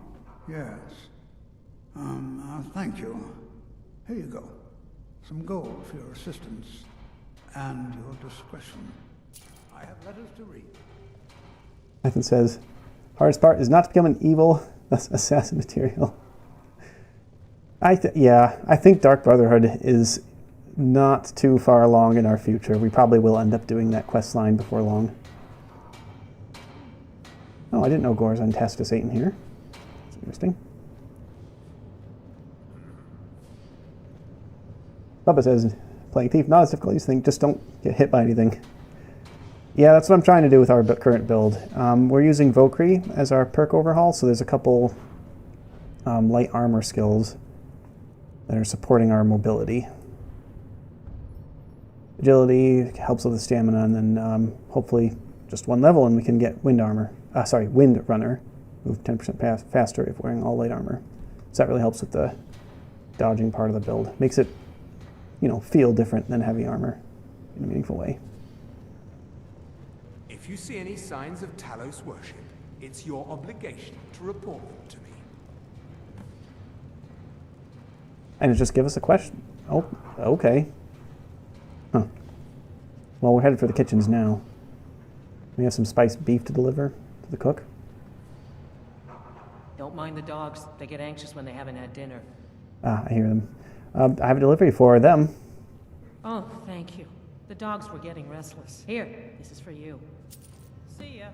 yes. Thank you. Here you go. Some gold for your assistance and your discretion. I have letters to read. Python says, hardest part is not to become an evil assassin material. I think Dark Brotherhood is not too far along in our future. We probably will end up doing that quest line before long. Oh, I didn't know Gorzon Tacitus ate in here. That's interesting. Bubba says, playing Thief, not as difficult as you think, just don't get hit by anything. Yeah, that's what I'm trying to do with our current build. We're using Vokri as our perk overhaul, so there's a couple light armor skills that are supporting our mobility. Agility helps with the stamina, and then hopefully just one level and we can get Wind Runner, move 10% faster if wearing all light armor. So that really helps with the dodging part of the build. Makes it, feel different than heavy armor in a meaningful way. If you see any signs of Talos worship, it's your obligation to report them to me. And it just give us a question. Oh, okay. Huh. Well, we're headed for the kitchens now. We have some spiced beef to deliver to the cook. Don't mind the dogs. They get anxious when they haven't had dinner. Ah, I hear them. I have a delivery for them. Oh, thank you. The dogs were getting restless. Here, this is for you. See ya.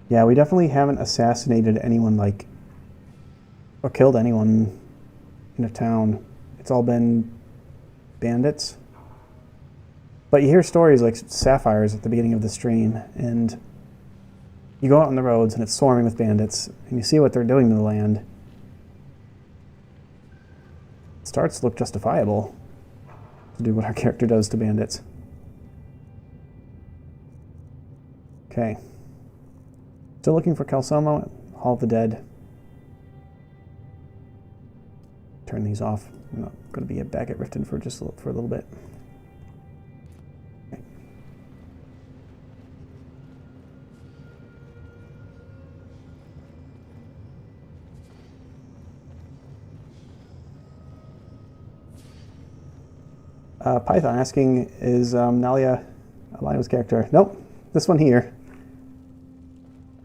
Yeah, we definitely haven't assassinated anyone or killed anyone in a town. It's all been bandits. But you hear stories like Sapphire's at the beginning of the stream, and you go out on the roads and it's swarming with bandits, and you see what they're doing to the land. It starts to look justifiable to do what our character does to bandits. Okay. Still looking for Calcelmo, Hall of the Dead. Turn these off. I'm not going to be back at Riften for a little bit. Python asking, is Nalja a Lionel's character? Nope, this one here.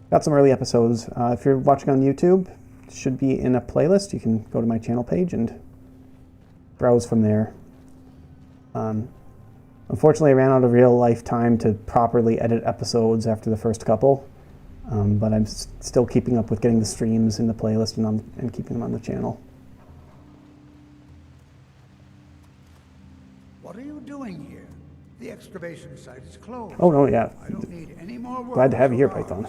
Got some early episodes. If you're watching on YouTube, it should be in a playlist. You can go to my channel page and browse from there. Unfortunately, I ran out of real life time to properly edit episodes after the first couple, but I'm still keeping up with getting the streams in the playlist and keeping them on the channel. What are you doing here? The excavation site is closed. Oh, no, yeah. I don't need any more work. Glad to have you here, Python.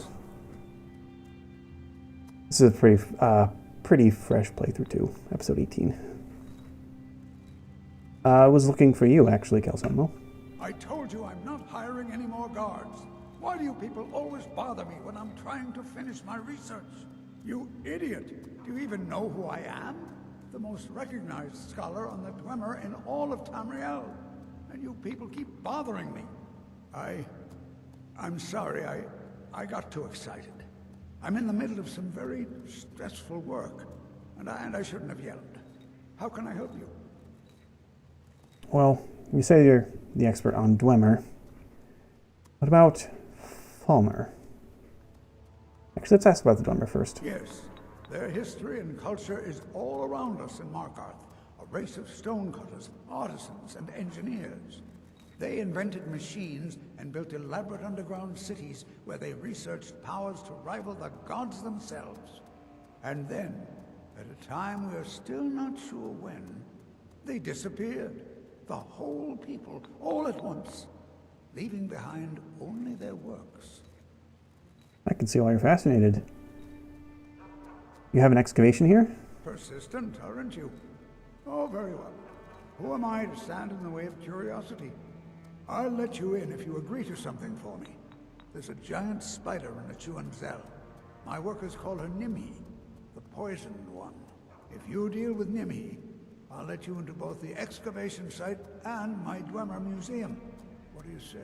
This is a pretty fresh playthrough too, episode 18. I was looking for you, actually, Calcelmo. I told you I'm not hiring any more guards. Why do you people always bother me when I'm trying to finish my research? You idiot! Do you even know who I am? The most recognized scholar on the Dwemer in all of Tamriel. And you people keep bothering me. I'm sorry, I got too excited. I'm in the middle of some very stressful work, and I shouldn't have yelled. How can I help you? Well, you say you're the expert on Dwemer. What about Falmer? Actually, let's ask about the Dwemer first. Yes. Their history and culture is all around us in Markarth. A race of stonecutters, artisans, and engineers. They invented machines and built elaborate underground cities where they researched powers to rival the gods themselves. And then, at a time we are still not sure when, they disappeared. The whole people, all at once, leaving behind only their works. I can see why you're fascinated. You have an excavation here? Persistent, aren't you? Oh, very well. Who am I to stand in the way of curiosity? I'll let you in if you agree to something for me. There's a giant spider in a Chuanzel. My workers call her Nimi, the poisoned one. If you deal with Nimi, I'll let you into both the excavation site and my Dwemer museum. What do you say?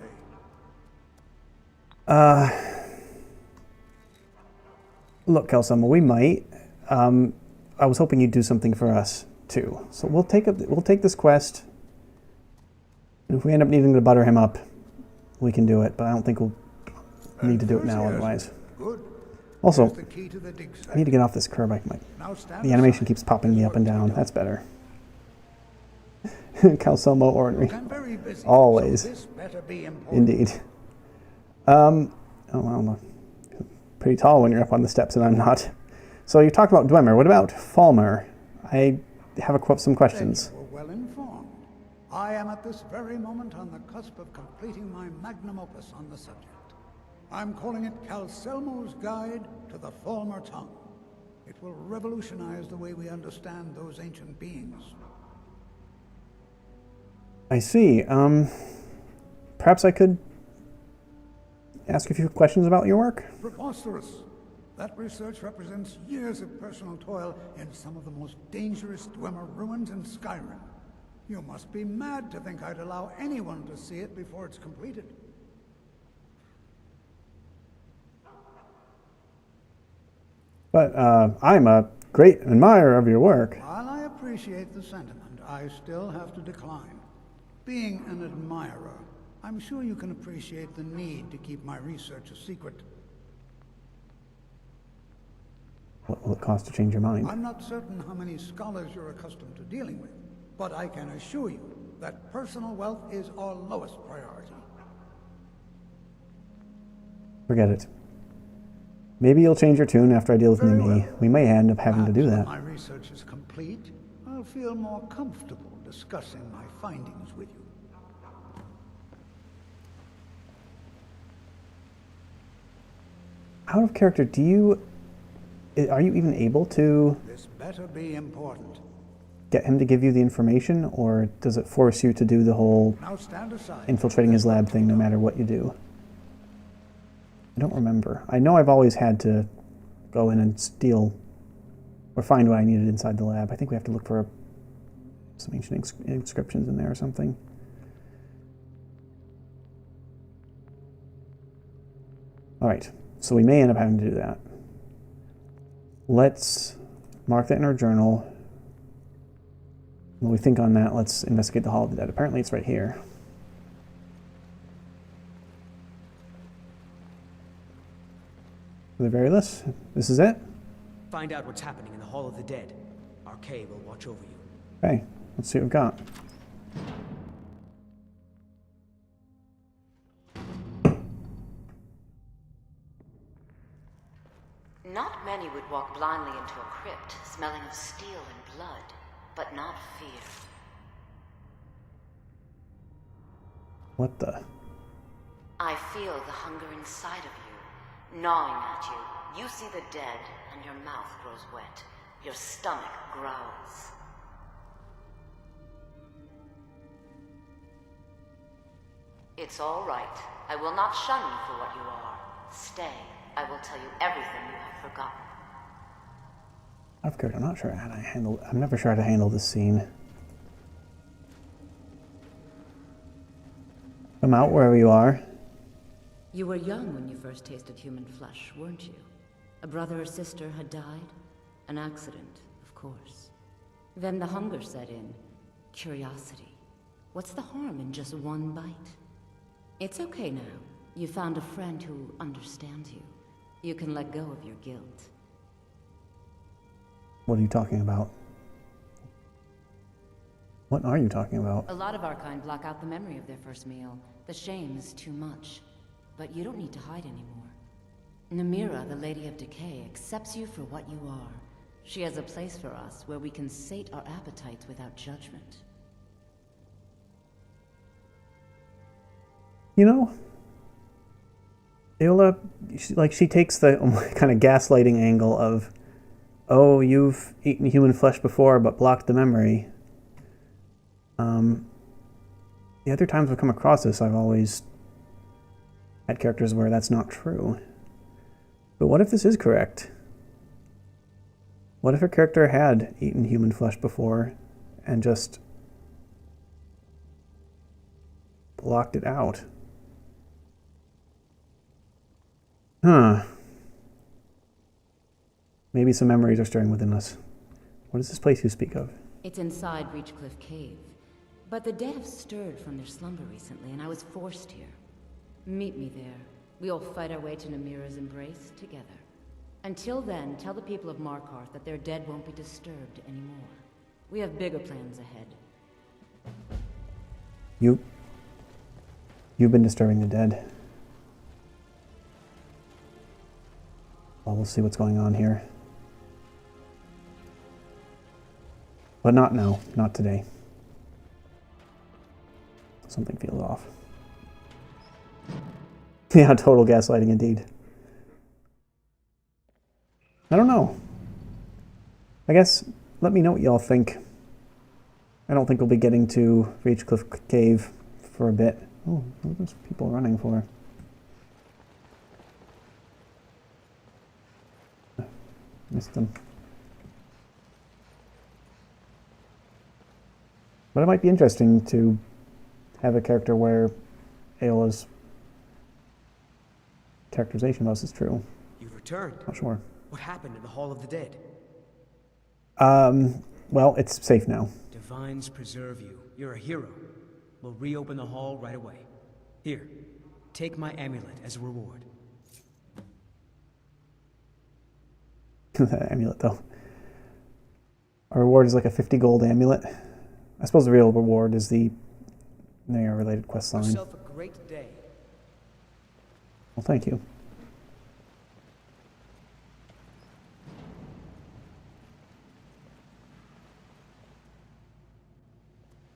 Look, Calcelmo, we might. I was hoping you'd do something for us too. So we'll take this quest. And if we end up needing to butter him up, we can do it. But I don't think we'll need to do it now otherwise. Good. Also, The key to the dig site. I need to get off this curb. The animation keeps popping me up and down. That's better. Calcelmo ornery. Always. So this better be important. Indeed. Oh, well, pretty tall when you're up on the steps and I'm not. So you talked about Dwemer. What about Falmer? I have some questions. Then you were well informed. I am at this very moment on the cusp of completing my magnum opus on the subject. I'm calling it Calcelmo's Guide to the Falmer Tongue. It will revolutionize the way we understand those ancient beings. I see. Perhaps I could ask a few questions about your work? Preposterous. That research represents years of personal toil in some of the most dangerous Dwemer ruins in Skyrim. You must be mad to think I'd allow anyone to see it before it's completed. But I'm a great admirer of your work. While I appreciate the sentiment, I still have to decline. Being an admirer, I'm sure you can appreciate the need to keep my research a secret. What will it cost to change your mind? I'm not certain how many scholars you're accustomed to dealing with, but I can assure you that personal wealth is our lowest priority. Forget it. Maybe you'll change your tune after I deal with Nimi. Well. We may end up having to do that. When my research is complete, I'll feel more comfortable discussing my findings with you. Out of character, are you even able to This better be important. get him to give you the information, or does it force you to do the whole Now stand aside. infiltrating his lab thing no matter what you do? I don't remember. I know I've always had to go in and steal or find what I needed inside the lab. I think we have to look for some ancient inscriptions in there or something. All right, so we may end up having to do that. Let's mark that in our journal. When we think on that, let's investigate the Hall of the Dead. Apparently it's right here. For the very least, this is it? Find out what's happening in the Hall of the Dead. Our K will watch over you. Okay, let's see what we've got. Not many would walk blindly into a crypt, smelling of steel and blood, but not fear. What the? I feel the hunger inside of you, gnawing at you. You see the dead, and your mouth grows wet. Your stomach growls. It's all right. I will not shun you for what you are. Stay. I will tell you everything you have forgotten. Of course, I'm not sure how to handle. I'm never sure how to handle this scene. Come out wherever you are. You were young when you first tasted human flesh, weren't you? A brother or sister had died? An accident, of course. Then the hunger set in. Curiosity. What's the harm in just one bite? It's okay now. You found a friend who understands you. You can let go of your guilt. What are you talking about? What are you talking about? A lot of our kind block out the memory of their first meal. The shame is too much. But you don't need to hide anymore. Namira, the Lady of Decay, accepts you for what you are. She has a place for us where we can sate our appetites without judgment. You know, Aola, she takes the kind of gaslighting angle of, oh, you've eaten human flesh before but blocked the memory. The other times I've come across this, I've always had characters where that's not true. But what if this is correct? What if a character had eaten human flesh before and just blocked it out? Huh. Maybe some memories are stirring within us. What is this place you speak of? It's inside Reachcliff Cave. But the dead have stirred from their slumber recently, and I was forced here. Meet me there. We'll fight our way to Namira's embrace together. Until then, tell the people of Markarth that their dead won't be disturbed anymore. We have bigger plans ahead. You've been disturbing the dead. Well, we'll see what's going on here. But not now, not today. Something feels off. Yeah, total gaslighting indeed. I don't know. I guess, let me know what y'all think. I don't think we'll be getting to Reachcliff Cave for a bit. Oh, what are those people running for? Missed them. But it might be interesting to have a character where Aola's characterization of us is true. You've returned. Not sure. What happened in the Hall of the Dead? Well, it's safe now. Divines preserve you. You're a hero. We'll reopen the hall right away. Here, take my amulet as a reward. That amulet, though. Our reward is like a 50 gold amulet. I suppose the real reward is the related quest line. Yourself a great day. Well, thank you.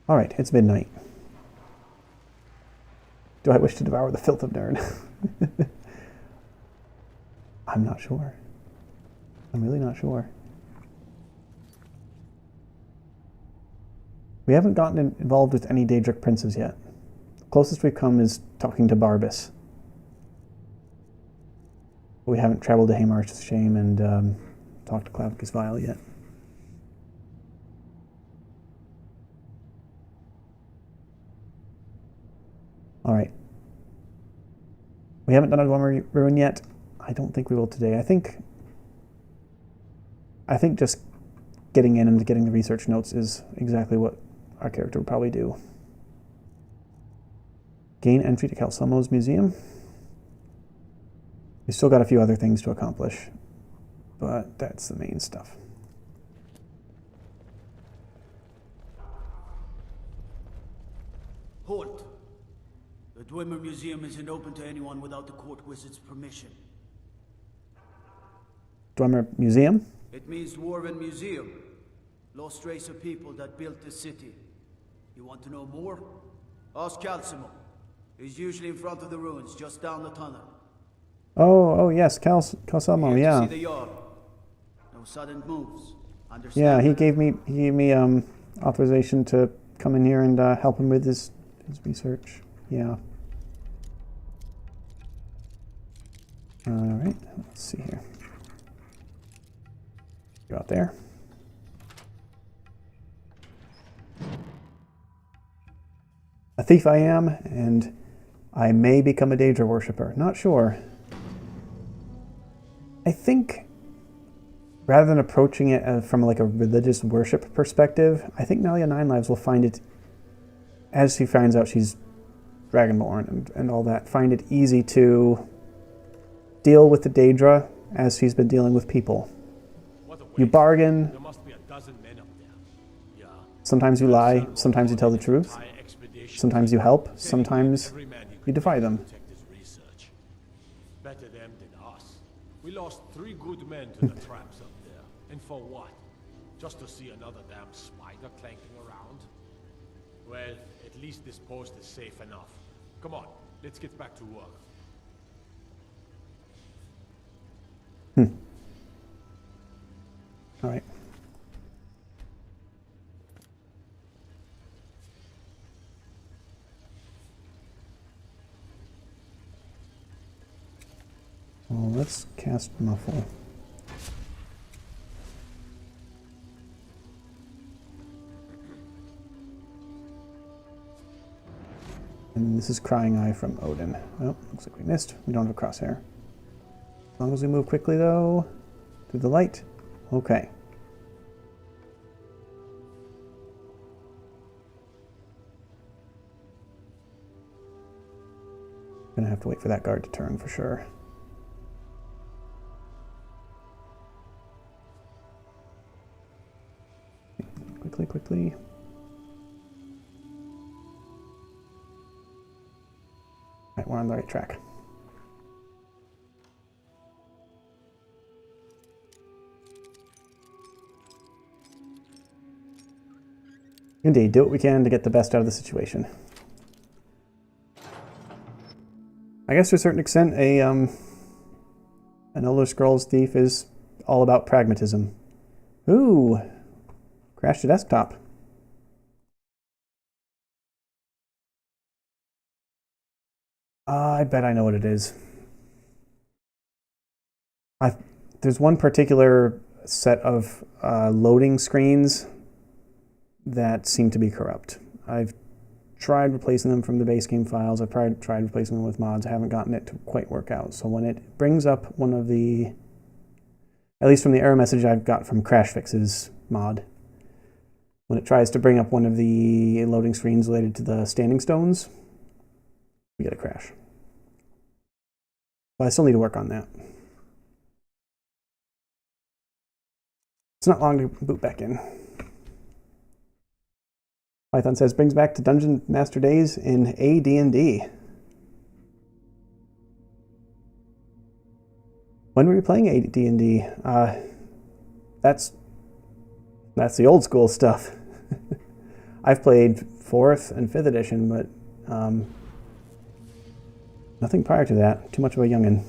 All right, it's midnight. Do I wish to devour the filth of Nern? I'm not sure. I'm really not sure. We haven't gotten involved with any Daedric princes yet. The closest we've come is talking to Barbas. We haven't traveled to Haymarsh's Shame and talked to Clavicus Vile yet. All right. We haven't done a Dwemer Ruin yet. I don't think we will today. I think just getting in and getting the research notes is exactly what our character would probably do. Gain entry to Calcelmo's museum. We've still got a few other things to accomplish, but that's the main stuff. Halt! The Dwemer Museum isn't open to anyone without the court wizard's permission. Dwemer Museum? It means Dwarven Museum. Lost race of people that built the city. You want to know more? Ask Calcelmo. He's usually in front of the ruins, just down the tunnel. Oh yes, Calcelmo, yeah. See the Jarl. No sudden moves. Understand? Yeah, he gave me authorization to come in here and help him with his research. Yeah. All right, let's see here. Go out there. A thief I am, and I may become a Daedra worshipper. Not sure. I think rather than approaching it from like a religious worship perspective, I think Nalja Nine-Lives will find it, as she finds out she's Dragonborn and all that, find it easy to deal with the Daedra as she's been dealing with people. You bargain, sometimes you lie, sometimes you tell the truth, sometimes you help, sometimes you defy them. Better them than us. We lost 3 good men to the traps up there. And for what? Just to see another damn spider clanking around? Well, at least this post is safe enough. Come on, let's get back to work. All right. Well, let's cast Muffle. And this is Crying Eye from Odin. Oh, looks like we missed. We don't have a crosshair. As long as we move quickly, though, through the light. Okay. Gonna have to wait for that guard to turn for sure. Quickly, quickly. Right, we're on the right track. Indeed, do what we can to get the best out of the situation. I guess to a certain extent, an Elder Scrolls thief is all about pragmatism. Ooh, crashed the desktop. I bet I know what it is. There's one particular set of loading screens that seem to be corrupt. I've tried replacing them from the base game files. I've tried replacing them with mods. I haven't gotten it to quite work out. So when it brings up one of the, at least from the error message I've got from Crash Fix's mod, when it tries to bring up one of the loading screens related to the standing stones, we get a crash. But I still need to work on that. It's not long to boot back in. Python says, brings back to Dungeon Master days in AD&D. When were you playing AD&D? That's the old school stuff. I've played 4th and 5th edition, but nothing prior to that. Too much of a youngin'.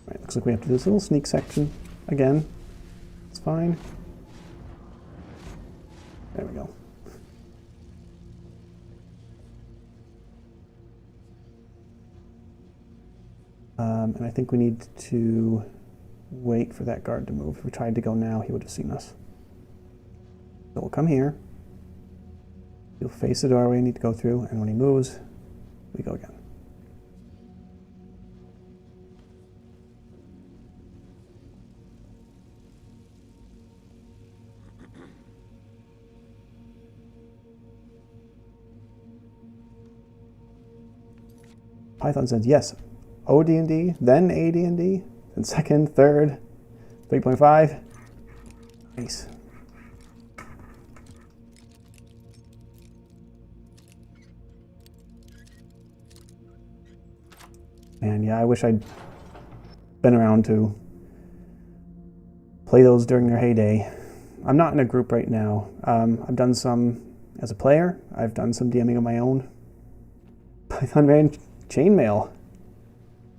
Right, looks like we have to do this little sneak section again. It's fine. There we go. And I think we need to wait for that guard to move. If we tried to go now, he would have seen us. So we'll come here. He'll face the doorway we need to go through, and when he moves, we go again. Python says yes, OD&D, then AD&D, then 2nd, 3rd, 3.5. Nice. And yeah, I wish I'd been around to play those during their heyday. I'm not in a group right now. I've done some as a player. I've done some DMing on my own. Python ran chainmail.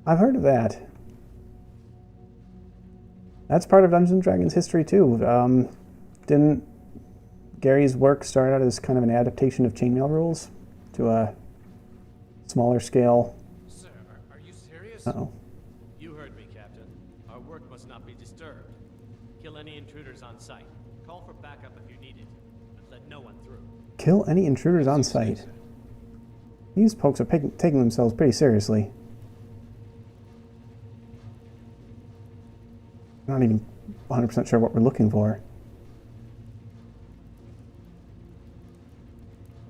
I've heard of that. That's part of Dungeons & Dragons history too. Didn't Gary's work start out as kind of an adaptation of chainmail rules to a smaller scale? Sir, are you serious? Uh-oh. You heard me, Captain. Our work must not be disturbed. Kill any intruders on sight. Call for backup if you need it. But Kill any intruders on sight. These folks are taking themselves pretty seriously. I'm not even 100% sure what we're looking for.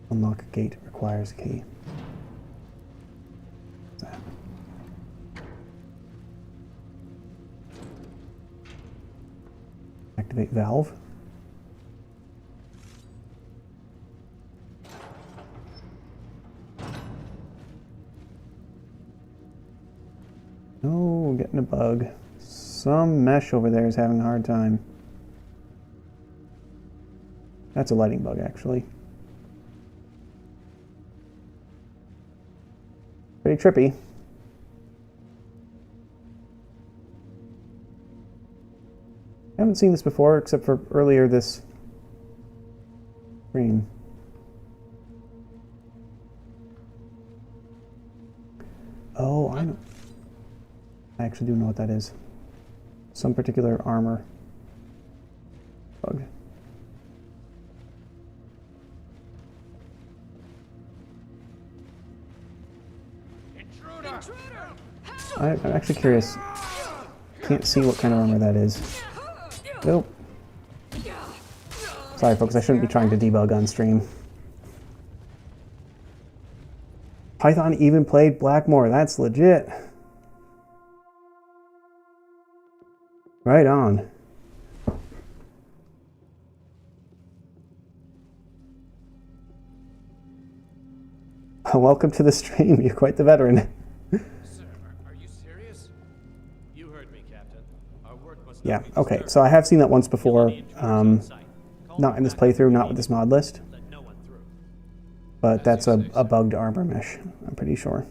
Unlock a gate requires a key. What's that? Activate valve. Oh, getting a bug. Some mesh over there is having a hard time. That's a lighting bug, actually. Pretty trippy. I haven't seen this before, except for earlier this stream. Oh, I know. I actually do know what that is. Some particular armor bug. I'm actually curious. Can't see what kind of armor that is. Nope. Sorry, folks. I shouldn't be trying to debug on stream. Python even played Blackmore. That's legit. Right on. Welcome to the stream. You're quite the veteran. Yeah, okay, so I have seen that once before, not in this playthrough, not with this mod list, but that's a bugged armor mesh, I'm pretty sure.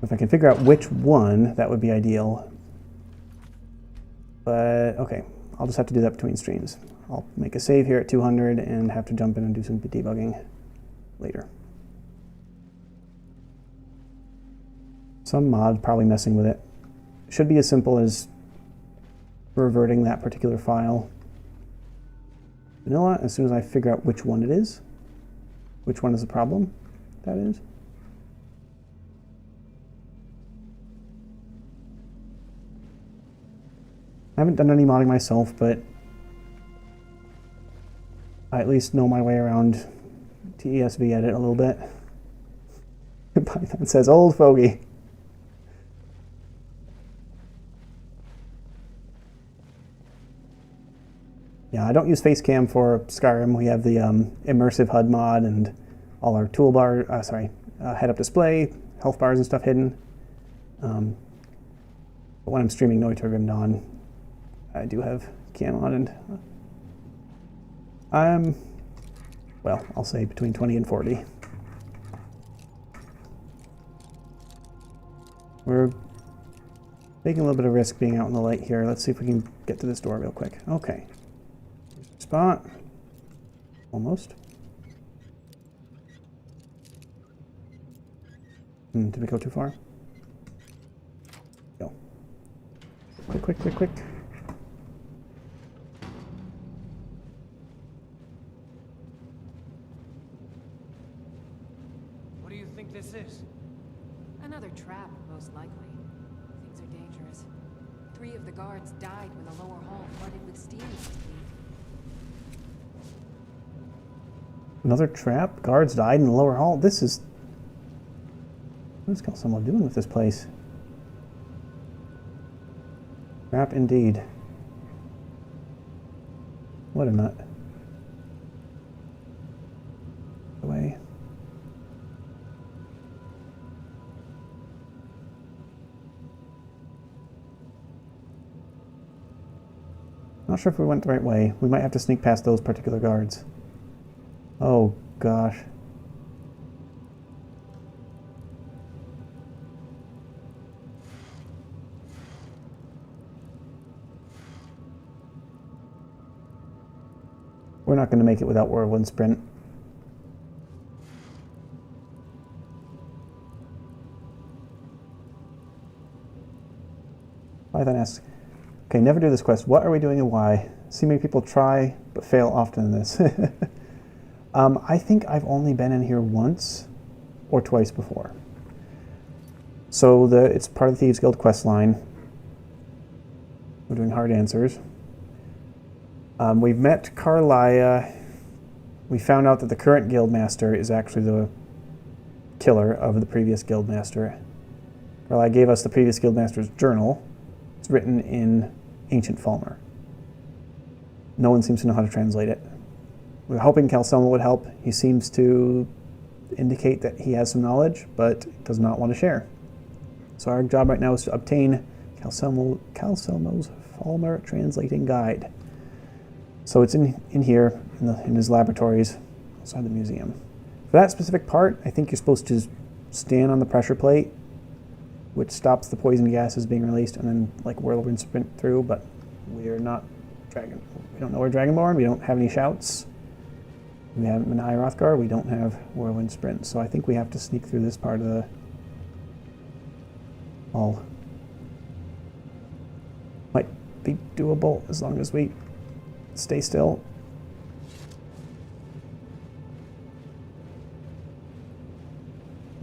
If I can figure out which one, that would be ideal. But, okay, I'll just have to do that between streams. I'll make a save here at 200 and have to jump in and do some debugging later. Some mod probably messing with it. Should be as simple as reverting that particular file. Vanilla, as soon as I figure out which one it is, which one is the problem, that is. I haven't done any modding myself, but I at least know my way around TESV edit a little bit. Python says old fogey. Yeah, I don't use Facecam for Skyrim. We have the immersive HUD mod and all our toolbar, head-up display, health bars and stuff hidden. But when I'm streaming Noita Grim Dawn, I do have cam on, and I'm, well, I'll say between 20 and 40. We're taking a little bit of risk being out in the light here. Let's see if we can get to this door real quick. Okay. Spot. Almost. Did we go too far? Go. Quick, quick, quick, quick. What do you think this is? Another trap, most likely. Things are dangerous. 3 of the guards died when the lower hall flooded with steam last week. Another trap? Guards died in the lower hall? This is... What is Calcelmo doing with this place? Trap indeed. What a nut. Away. Not sure if we went the right way. We might have to sneak past those particular guards. Oh, gosh. We're not going to make it without Whirlwind Sprint. Python asks, okay, never do this quest. What are we doing and why? See many people try but fail often in this. I think I've only been in here once or twice before. So it's part of the Thieves Guild quest line. We're doing hard answers. We've met Carlia. We found out that the current guildmaster is actually the killer of the previous guildmaster. Carlia gave us the previous guildmaster's journal. It's written in Ancient Falmer. No one seems to know how to translate it. We were hoping Calcelmo would help. He seems to indicate that he has some knowledge, but does not want to share. So our job right now is to obtain Calcelmo's Falmer translating guide. So it's in here, in his laboratories, outside the museum. For that specific part, I think you're supposed to stand on the pressure plate, which stops the poison gases being released, and then like whirlwind sprint through, but we're not dragon. We don't know we're Dragonborn, we don't have any shouts. We haven't been to High Hrothgar, we don't have whirlwind sprint, so I think we have to sneak through this part of the hall. Might be doable as long as we stay still.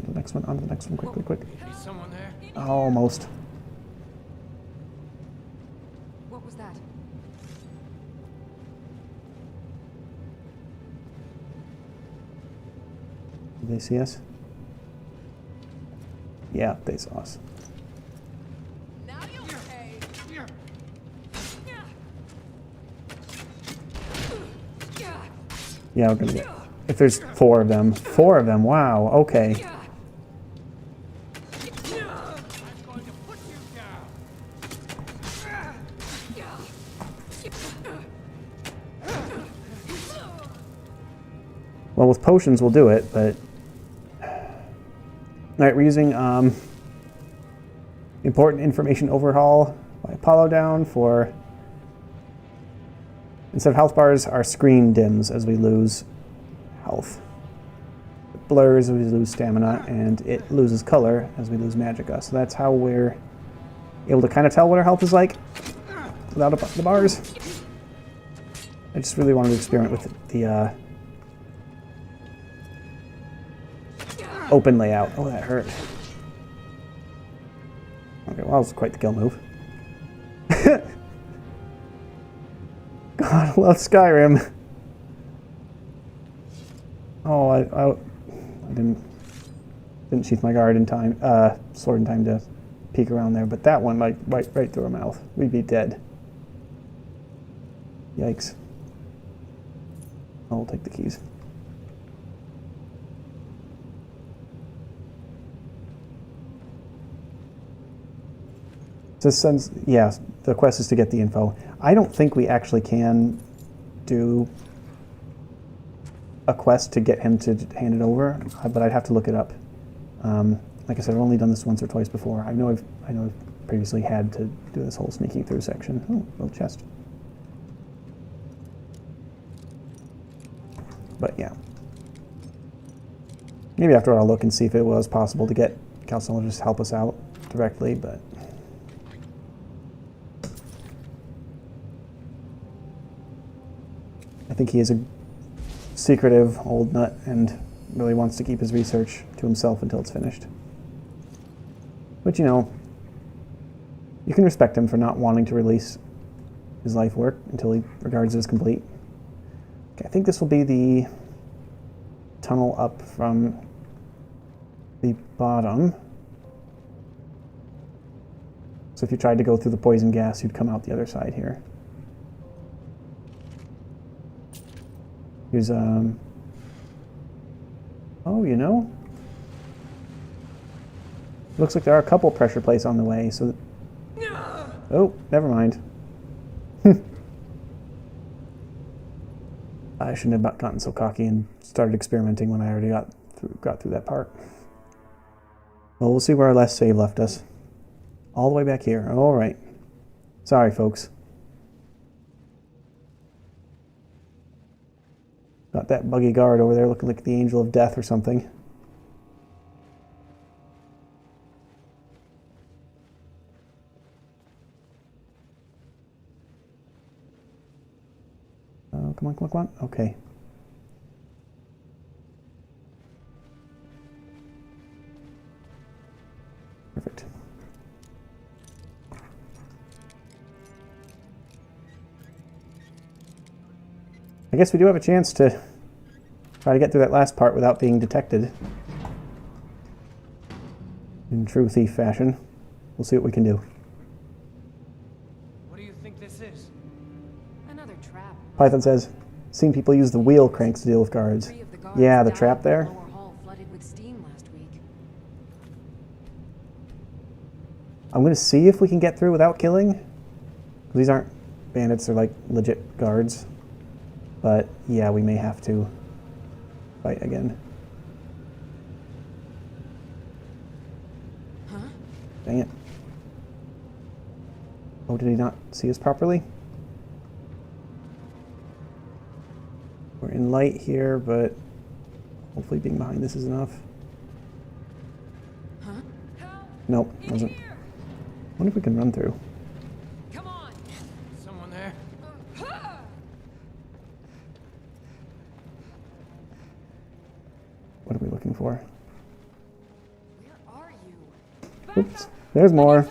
The next one, on to the next one, quick. Is someone there? Almost. What was that? Did they see us? Yeah, they saw us. Now you'll pay. Yeah, we're gonna get. If there's 4 of them. 4 of them, wow, okay. Well, with potions we'll do it, but... Alright, we're using important information overhaul by Apollo down for... Instead of health bars, our screen dims as we lose health. It blurs as we lose stamina, and it loses color as we lose magicka. So that's how we're able to kind of tell what our health is like without the bars. I just really wanted to experiment with the open layout. Oh, that hurt. Okay, well, that was quite the kill move. God, I love Skyrim. Oh, I didn't sheath my guard in time, sword in time to peek around there, but that one, like, right through her mouth. We'd be dead. Yikes. I'll take the keys. So since, yeah, the quest is to get the info. I don't think we actually can do a quest to get him to hand it over, but I'd have to look it up. Like I said, I've only done this once or twice before. I know I've previously had to do this whole sneaking through section. Oh, little chest. But yeah. Maybe after I'll look and see if it was possible to get Calcelmo to just help us out directly, but... I think he is a secretive old nut and really wants to keep his research to himself until it's finished. But you know, you can respect him for not wanting to release his life work until he regards it as complete. Okay, I think this will be the tunnel up from the bottom. So if you tried to go through the poison gas, you'd come out the other side here. Here's, oh, you know? Looks like there are a couple pressure plates on the way, so... Oh, never mind. I shouldn't have gotten so cocky and started experimenting when I already got through that part. Well, we'll see where our last save left us. All the way back here. All right. Sorry, folks. Got that buggy guard over there looking like the angel of death or something. Oh, come Come on. Okay. Perfect. I guess we do have a chance to try to get through that last part without being detected. In true thief fashion. We'll see what we can do. What do you think this is? Another trap. Python says, seen people use the wheel cranks to deal with guards. Yeah, the trap there. The lower hall flooded with steam last week. I'm going to see if we can get through without killing. These aren't bandits, they're like legit guards. But yeah, we may have to fight again. Huh? Dang it. Oh, did he not see us properly? We're in light here, but hopefully being behind this is enough. Huh? Nope, wasn't. I wonder if we can run through. Come on! Someone there? What are we looking for? Where are you? Oops, there's more.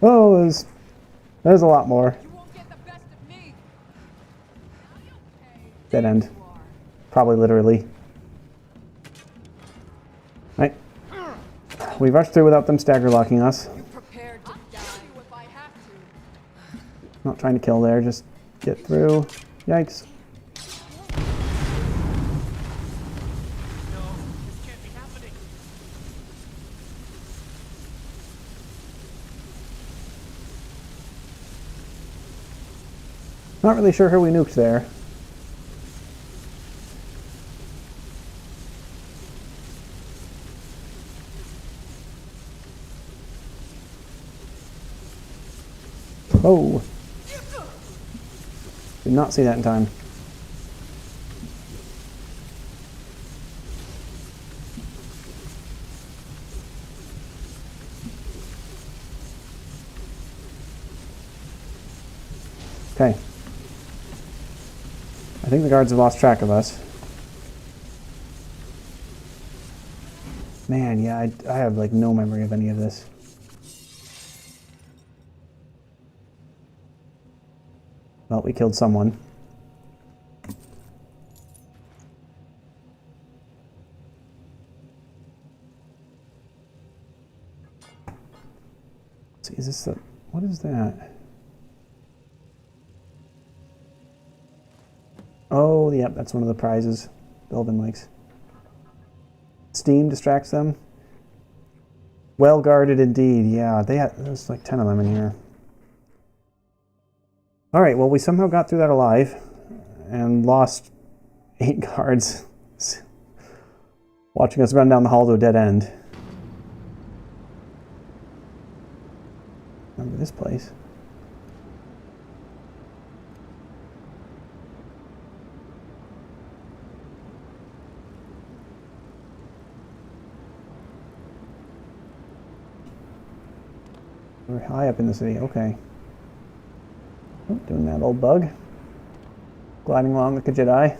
Oh, there's a lot more. Dead end. Probably literally. Right. We rushed through without them stagger locking us. Not trying to kill there, just get through. Yikes. Not really sure who we nuked there. Oh! Did not see that in time. Okay. I think the guards have lost track of us. Man, yeah, I have like no memory of any of this. Well, we killed someone. Let's see, is this the... what is that? Oh, yep, that's one of the prizes Elven likes. Steam distracts them. Well guarded indeed. Yeah, there's like 10 of them in here. Alright, well, we somehow got through that alive and lost 8 guards watching us run down the hall to a dead end. Remember this place. We're high up in the city, okay. Oh, doing that old bug. Gliding along like a Jedi.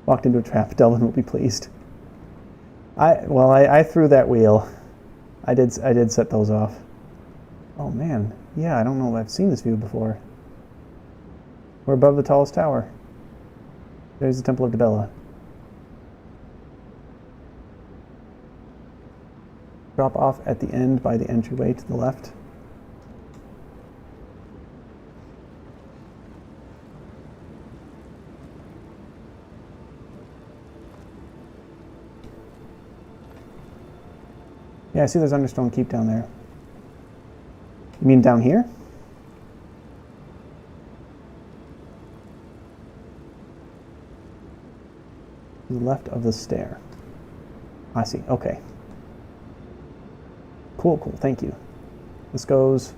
Walked into a trap, Delvin will be pleased. I threw that wheel. I did set those off. Oh man, yeah, I don't know if I've seen this view before. We're above the tallest tower. There's the Temple of Dibella. Drop off at the end by the entryway to the left. Yeah, I see there's Understone Keep down there. You mean down here? To the left of the stair. I see, okay. Cool, cool, thank you. This goes...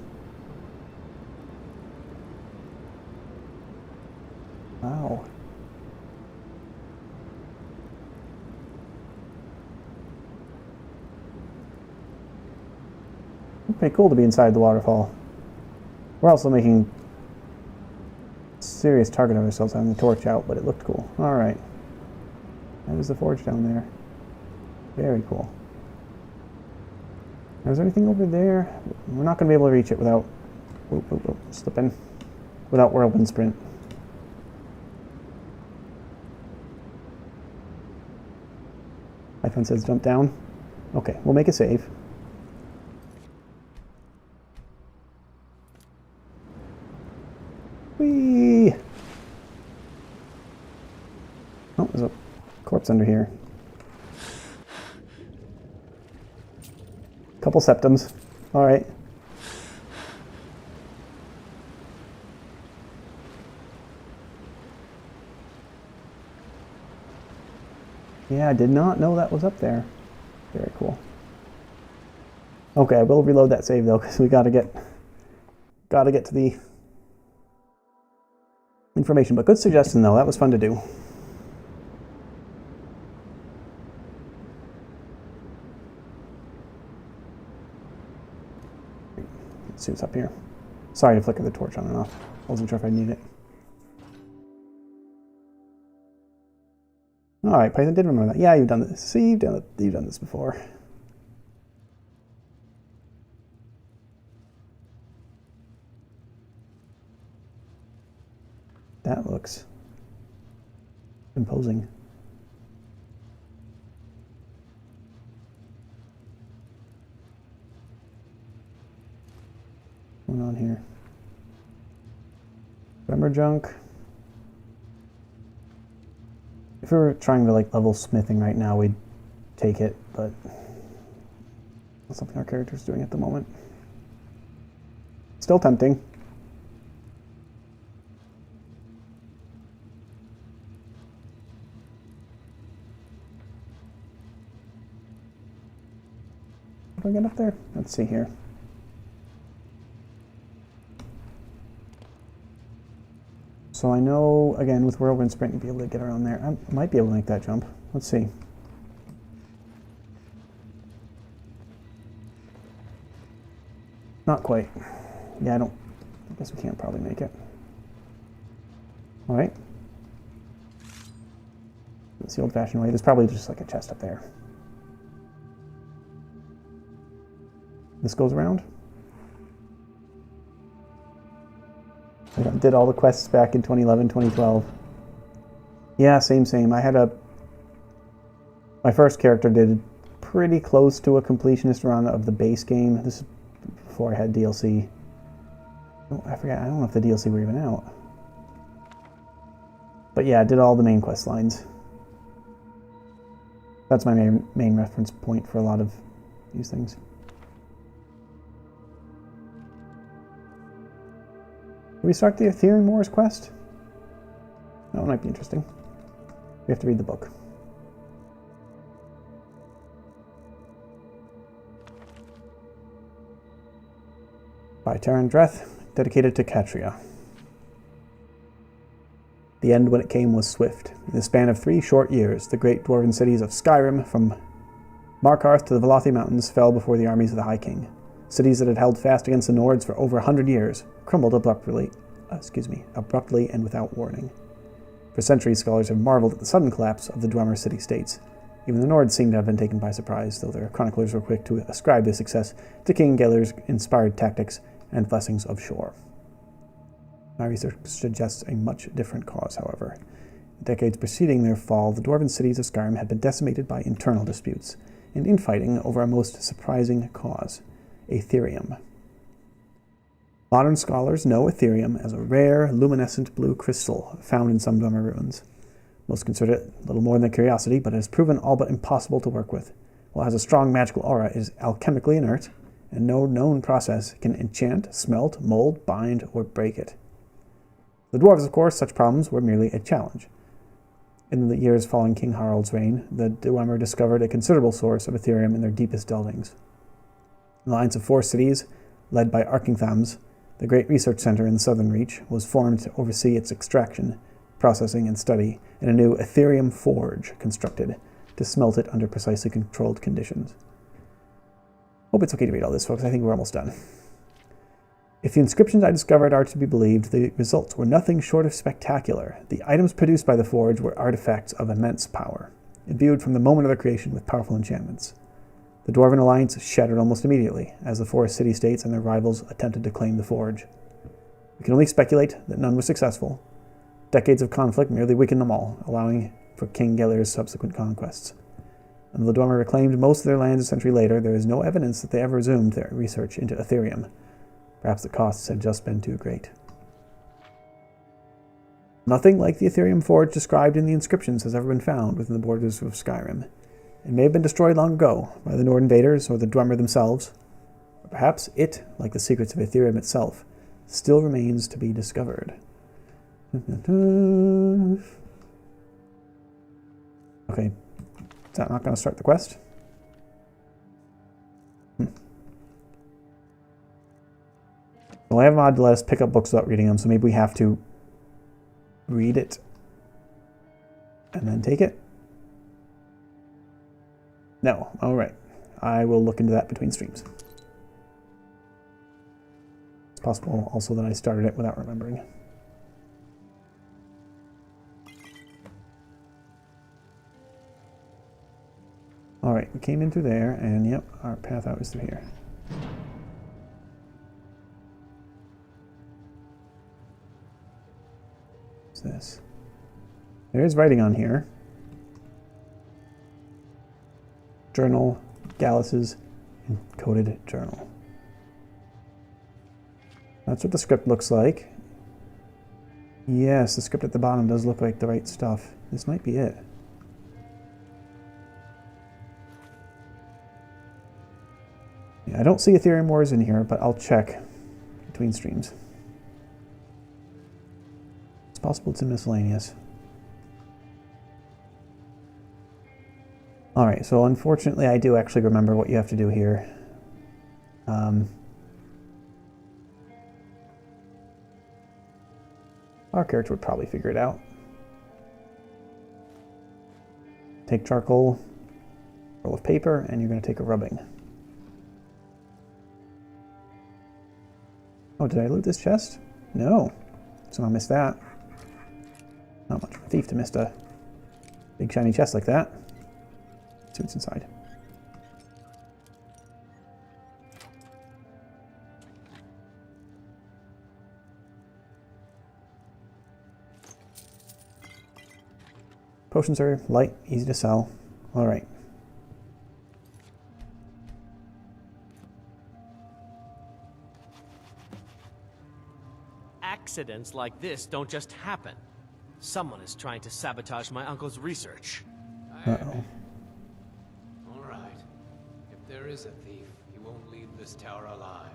wow. Pretty cool to be inside the waterfall. We're also making serious target of ourselves having the torch out, but it looked cool. Alright. There's the forge down there. Very cool. Is there anything over there? We're not going to be able to reach it without... slipping. Without whirlwind sprint. Python says jump down. Okay, we'll make a save. Whee! Oh, there's a corpse under here. Couple septums. Alright. Yeah, I did not know that was up there. Very cool. Okay, I will reload that save though, because we gotta get to the information. But good suggestion though, that was fun to do. Let's see what's up here. Sorry to flicker the torch on and off. Wasn't sure if I need it. Alright, Python did remember that. Yeah, you've done this. See, you've done this before. That looks imposing. What's going on here? Remember junk? If we were trying to like level smithing right now, we'd take it, but that's something our character's doing at the moment. Still tempting. How do I get up there? Let's see here. So I know, again, with Whirlwind Sprint, you'll be able to get around there. I might be able to make that jump. Let's see. Not quite. Yeah, I guess we can't probably make it. All right. It's the old-fashioned way. There's probably just like a chest up there. This goes around. I did all the quests back in 2011, 2012. Yeah, same. My first character did pretty close to a completionist run of the base game. This is before I had DLC. Oh, I forgot. I don't know if the DLC were even out. But yeah, I did all the main quest lines. That's my main reference point for a lot of these things. Do we start the Ethereum Wars quest? That might be interesting. We have to read the book. By Taran Dreth, dedicated to Catria. The end when it came was swift. In the span of 3 short years, the great dwarven cities of Skyrim, from Markarth to the Velothi Mountains, fell before the armies of the High King. Cities that had held fast against the Nords for over 100 years crumbled abruptly and without warning. For centuries, scholars have marveled at the sudden collapse of the Dwemer city-states. Even the Nords seem to have been taken by surprise, though their chroniclers were quick to ascribe this success to King Galer's inspired tactics and blessings of shore. My research suggests a much different cause, however. The decades preceding their fall, the dwarven cities of Skyrim had been decimated by internal disputes and infighting over a most surprising cause: Aetherium. Modern scholars know Aetherium as a rare, luminescent blue crystal found in some Dwemer ruins. Most consider it little more than a curiosity, but it has proven all but impossible to work with. While it has a strong magical aura, it is alchemically inert, and no known process can enchant, smelt, mold, bind, or break it. The dwarves, of course, such problems were merely a challenge. In the years following King Harald's reign, the Dwemer discovered a considerable source of Aetherium in their deepest delvings. An alliance of 4 cities, led by Arkinthams, the great research center in the Southern Reach, was formed to oversee its extraction, processing, and study, and a new Aetherium forge constructed to smelt it under precisely controlled conditions. Hope it's okay to read all this, folks. I think we're almost done. If the inscriptions I discovered are to be believed, the results were nothing short of spectacular. The items produced by the Forge were artifacts of immense power, imbued from the moment of their creation with powerful enchantments. The Dwarven alliance shattered almost immediately, as the forest city-states and their rivals attempted to claim the Forge. We can only speculate that none was successful. Decades of conflict merely weakened them all, allowing for King Gelir's subsequent conquests. And though the Dwemer reclaimed most of their lands a century later, there is no evidence that they ever resumed their research into Ethereum. Perhaps the costs had just been too great. Nothing like the Ethereum Forge described in the inscriptions has ever been found within the borders of Skyrim. It may have been destroyed long ago by the Nord invaders or the Dwemer themselves, or perhaps it, like the secrets of Ethereum itself, still remains to be discovered. Okay, is that not going to start the quest? Well, I have a mod to let us pick up books without reading them, so maybe we have to read it and then take it? No. All right. I will look into that between streams. It's possible also that I started it without remembering. All right. We came in through there, and yep, our path out is through here. What's this? There is writing on here. Journal, Gallus's encoded journal. That's what the script looks like. Yes, the script at the bottom does look like the right stuff. This might be it. Yeah, I don't see Ethereum Wars in here, but I'll check between streams. It's possible it's in miscellaneous. Alright, so unfortunately I do actually remember what you have to do here. Our character would probably figure it out. Take charcoal, roll of paper, and you're going to take a rubbing. Oh, did I loot this chest? No. So I missed that. Not much of a thief to miss a big shiny chest like that. Let's see what's inside. Potions are light, easy to sell. All right. Accidents like this don't just happen. Someone is trying to sabotage my uncle's research. Uh-oh. All right. If there is a thief, he won't leave this tower alive.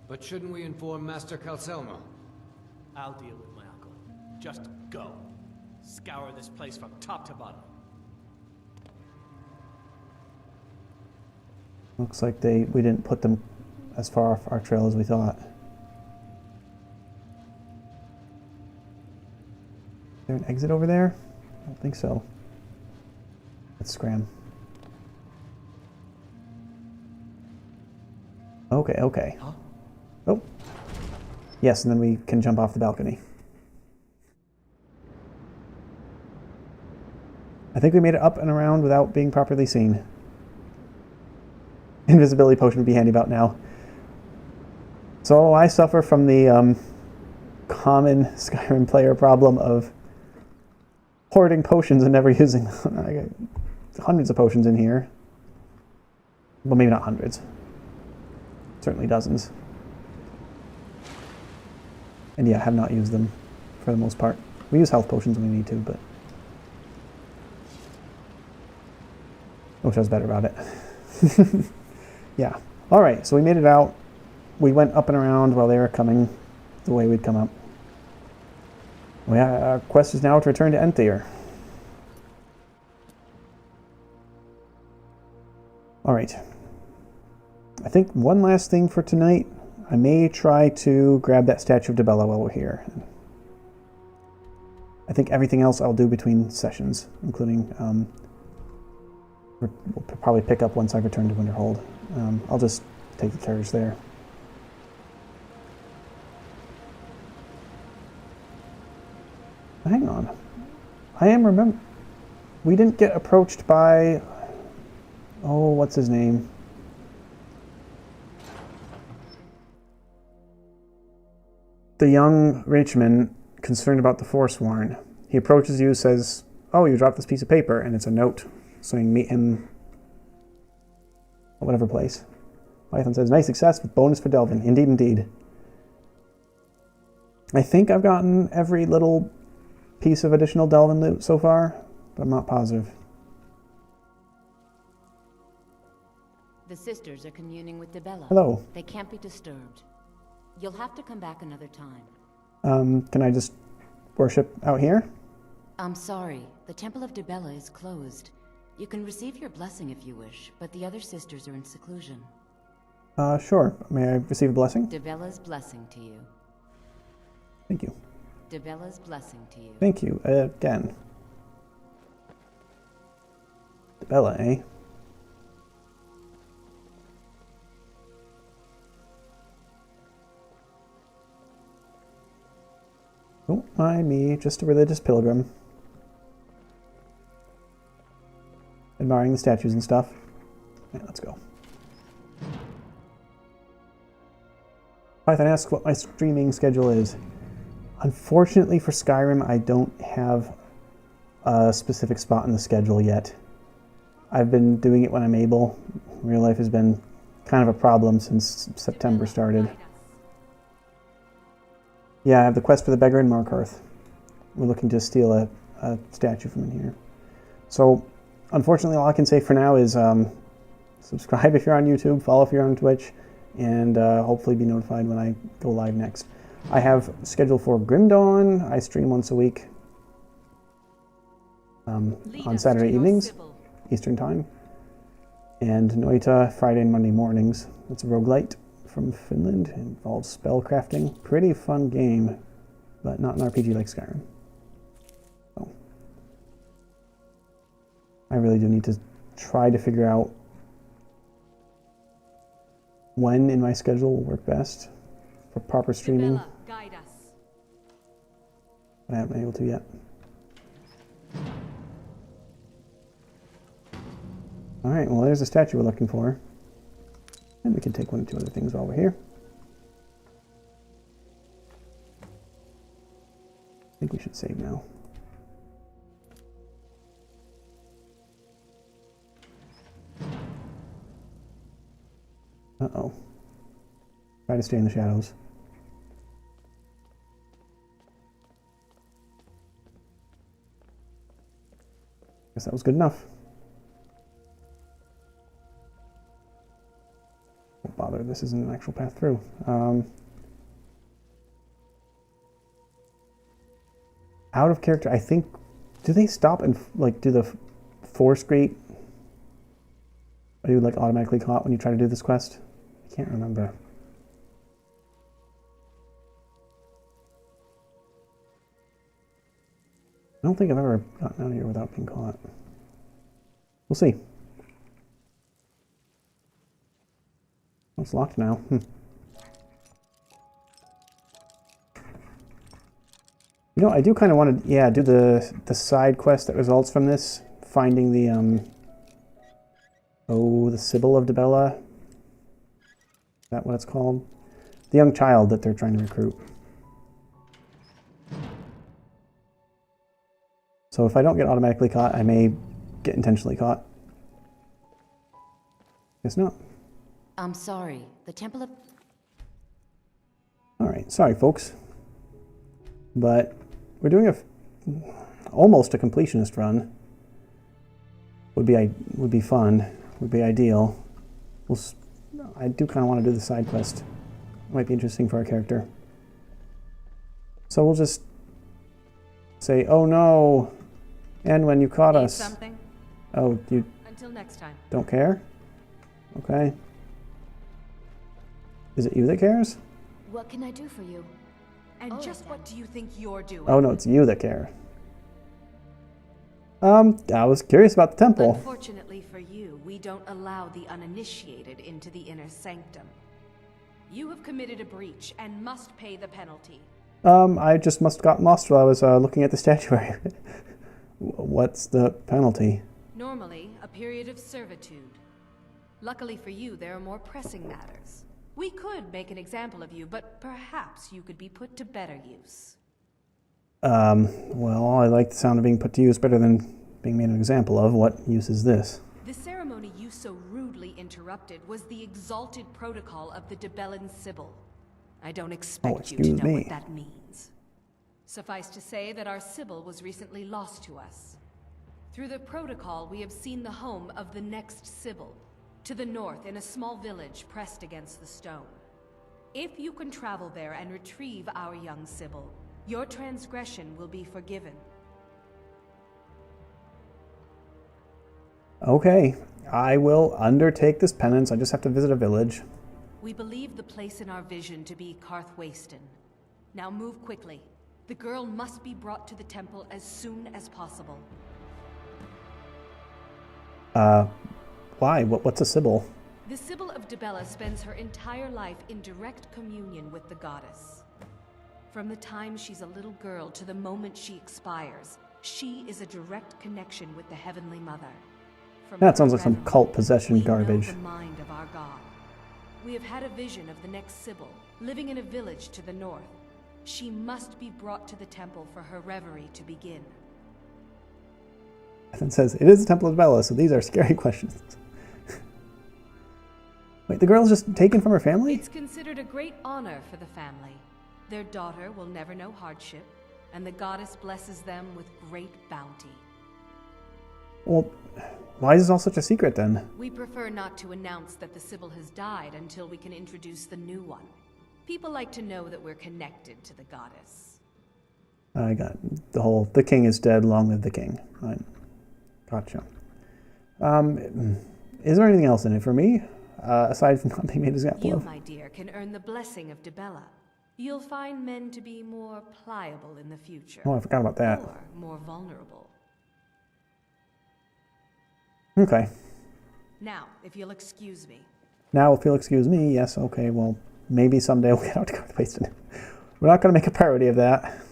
But shouldn't we inform Master Calcelmo? I'll deal with my uncle. Just go. Scour this place from top to bottom. Looks like we didn't put them as far off our trail as we thought. Is there an exit over there? I don't think so. Let's scram. Okay, okay. Huh? Oh. Yes, and then we can jump off the balcony. I think we made it up and around without being properly seen. Invisibility potion would be handy about now. So I suffer from the common Skyrim player problem of hoarding potions and never using them. I got hundreds of potions in here. Well, maybe not hundreds. Certainly dozens. And yeah, I have not used them for the most part. We use health potions when we need to, but I wish I was better about it. Yeah. All right, so we made it out. We went up and around while they were coming the way we'd come up. Our quest is now to return to Enthyr. All right. I think one last thing for tonight. I may try to grab that statue of Dibella while we're here. I think everything else I'll do between sessions, including we'll probably pick up once I return to Winterhold. I'll just take the carriage there. We didn't get approached by... Oh, what's his name? The young Rachman, concerned about the Forsworn. He approaches you, says, "Oh, you dropped this piece of paper," and it's a note saying meet him at whatever place. Python says, "Nice success with bonus for delving." Indeed, indeed. I think I've gotten every little piece of additional delving loot so far, but I'm not positive. The sisters are communing with Dibella. Hello. They can't be disturbed. You'll have to come back another time. Can I just worship out here? I'm sorry. The Temple of Dibella is closed. You can receive your blessing if you wish, but the other sisters are in seclusion. Sure. May I receive a blessing? Dibella's blessing to you. Thank you. Dibella's blessing to you. Thank you. Again. Dibella, eh? Don't mind me, just a religious pilgrim. Admiring the statues and stuff. Yeah, let's go. Python asks what my streaming schedule is. Unfortunately for Skyrim, I don't have a specific spot in the schedule yet. I've been doing it when I'm able. Real life has been kind of a problem since September started. Yeah, I have the quest for the beggar in Markarth. We're looking to steal a statue from in here. So, unfortunately, all I can say for now is subscribe if you're on YouTube, follow if you're on Twitch, and hopefully be notified when I go live next. I have scheduled for Grim Dawn. I stream once a week on Saturday evenings, Eastern Time. And Noita, Friday and Monday mornings. It's a roguelite from Finland. It involves spellcrafting. Pretty fun game, but not an RPG like Skyrim. So, I really do need to try to figure out when in my schedule will work best for proper streaming. Guide us. But I haven't been able to yet. Alright, well there's the statue we're looking for. And we can take one or two other things while we're here. I think we should save now. Uh-oh. Try to stay in the shadows. Guess that was good enough. Don't bother, this isn't an actual path through. Out of character, I think, do they stop and like do the force grate? Are you like automatically caught when you try to do this quest? I can't remember. I don't think I've ever gotten out of here without being caught. We'll see. Oh, it's locked now. You know, I do kind of want to, yeah, do the side quest that results from this. Finding the, the Sibyl of Dibella. Is that what it's called? The young child that they're trying to recruit. So if I don't get automatically caught, I may get intentionally caught. Guess not. I'm sorry. The Temple of... Alright, sorry folks. But we're doing almost a completionist run. Would be fun. Would be ideal. I do kind of want to do the side quest. Might be interesting for our character. So we'll just say, "Oh no, and when you caught us." Something? Oh, you Until next time. don't care? Okay. Is it you that cares? What can I do for you? And just what do you think you're doing? Oh no, it's you that care. I was curious about the temple. Unfortunately for you, we don't allow the uninitiated into the inner sanctum. You have committed a breach and must pay the penalty. I just must have gotten lost while I was looking at the statuary. What's the penalty? Normally, a period of servitude. Luckily for you, there are more pressing matters. We could make an example of you, but perhaps you could be put to better use. Well, I like the sound of being put to use better than being made an example of. What use is this? The ceremony you so rudely interrupted was the exalted protocol of the Debellan Sibyl. I don't expect you to know what that means. Suffice to say that our Sibyl was recently lost to us. Through the protocol, we have seen the home of the next Sibyl, to the north in a small village pressed against the stone. If you can travel there and retrieve our young Sibyl, your transgression will be forgiven. Okay, I will undertake this penance. I just have to visit a village. We believe the place in our vision to be Karthwasten. Now move quickly. The girl must be brought to the temple as soon as possible. Why? What's a Sibyl? The Sibyl of Dibella spends her entire life in direct communion with the goddess. From the time she's a little girl to the moment she expires, she is a direct connection with the Heavenly Mother. That sounds like some cult possession garbage. We know the mind of our god. We have had a vision of the next Sibyl, living in a village to the north. She must be brought to the temple for her reverie to begin. It says, it is the Temple of Bella, so these are scary questions. Wait, the girl's just taken from her family? It's considered a great honor for the family. Their daughter will never know hardship, and the goddess blesses them with great bounty. Well, why is this all such a secret then? We prefer not to announce that the Sibyl has died until we can introduce the new one. People like to know that we're connected to the goddess. I got the king is dead, long live the king. Right. Gotcha. Is there anything else in it for me, aside from not being made an example of? You, my dear, can earn the blessing of Dibella. You'll find men to be more pliable in the future. Oh, I forgot about that. Or more vulnerable. Okay. Now, if you'll excuse me. Now, if you'll excuse me, yes, okay, well, maybe someday we'll get out to Karthwasten. We're not going to make a priority of that.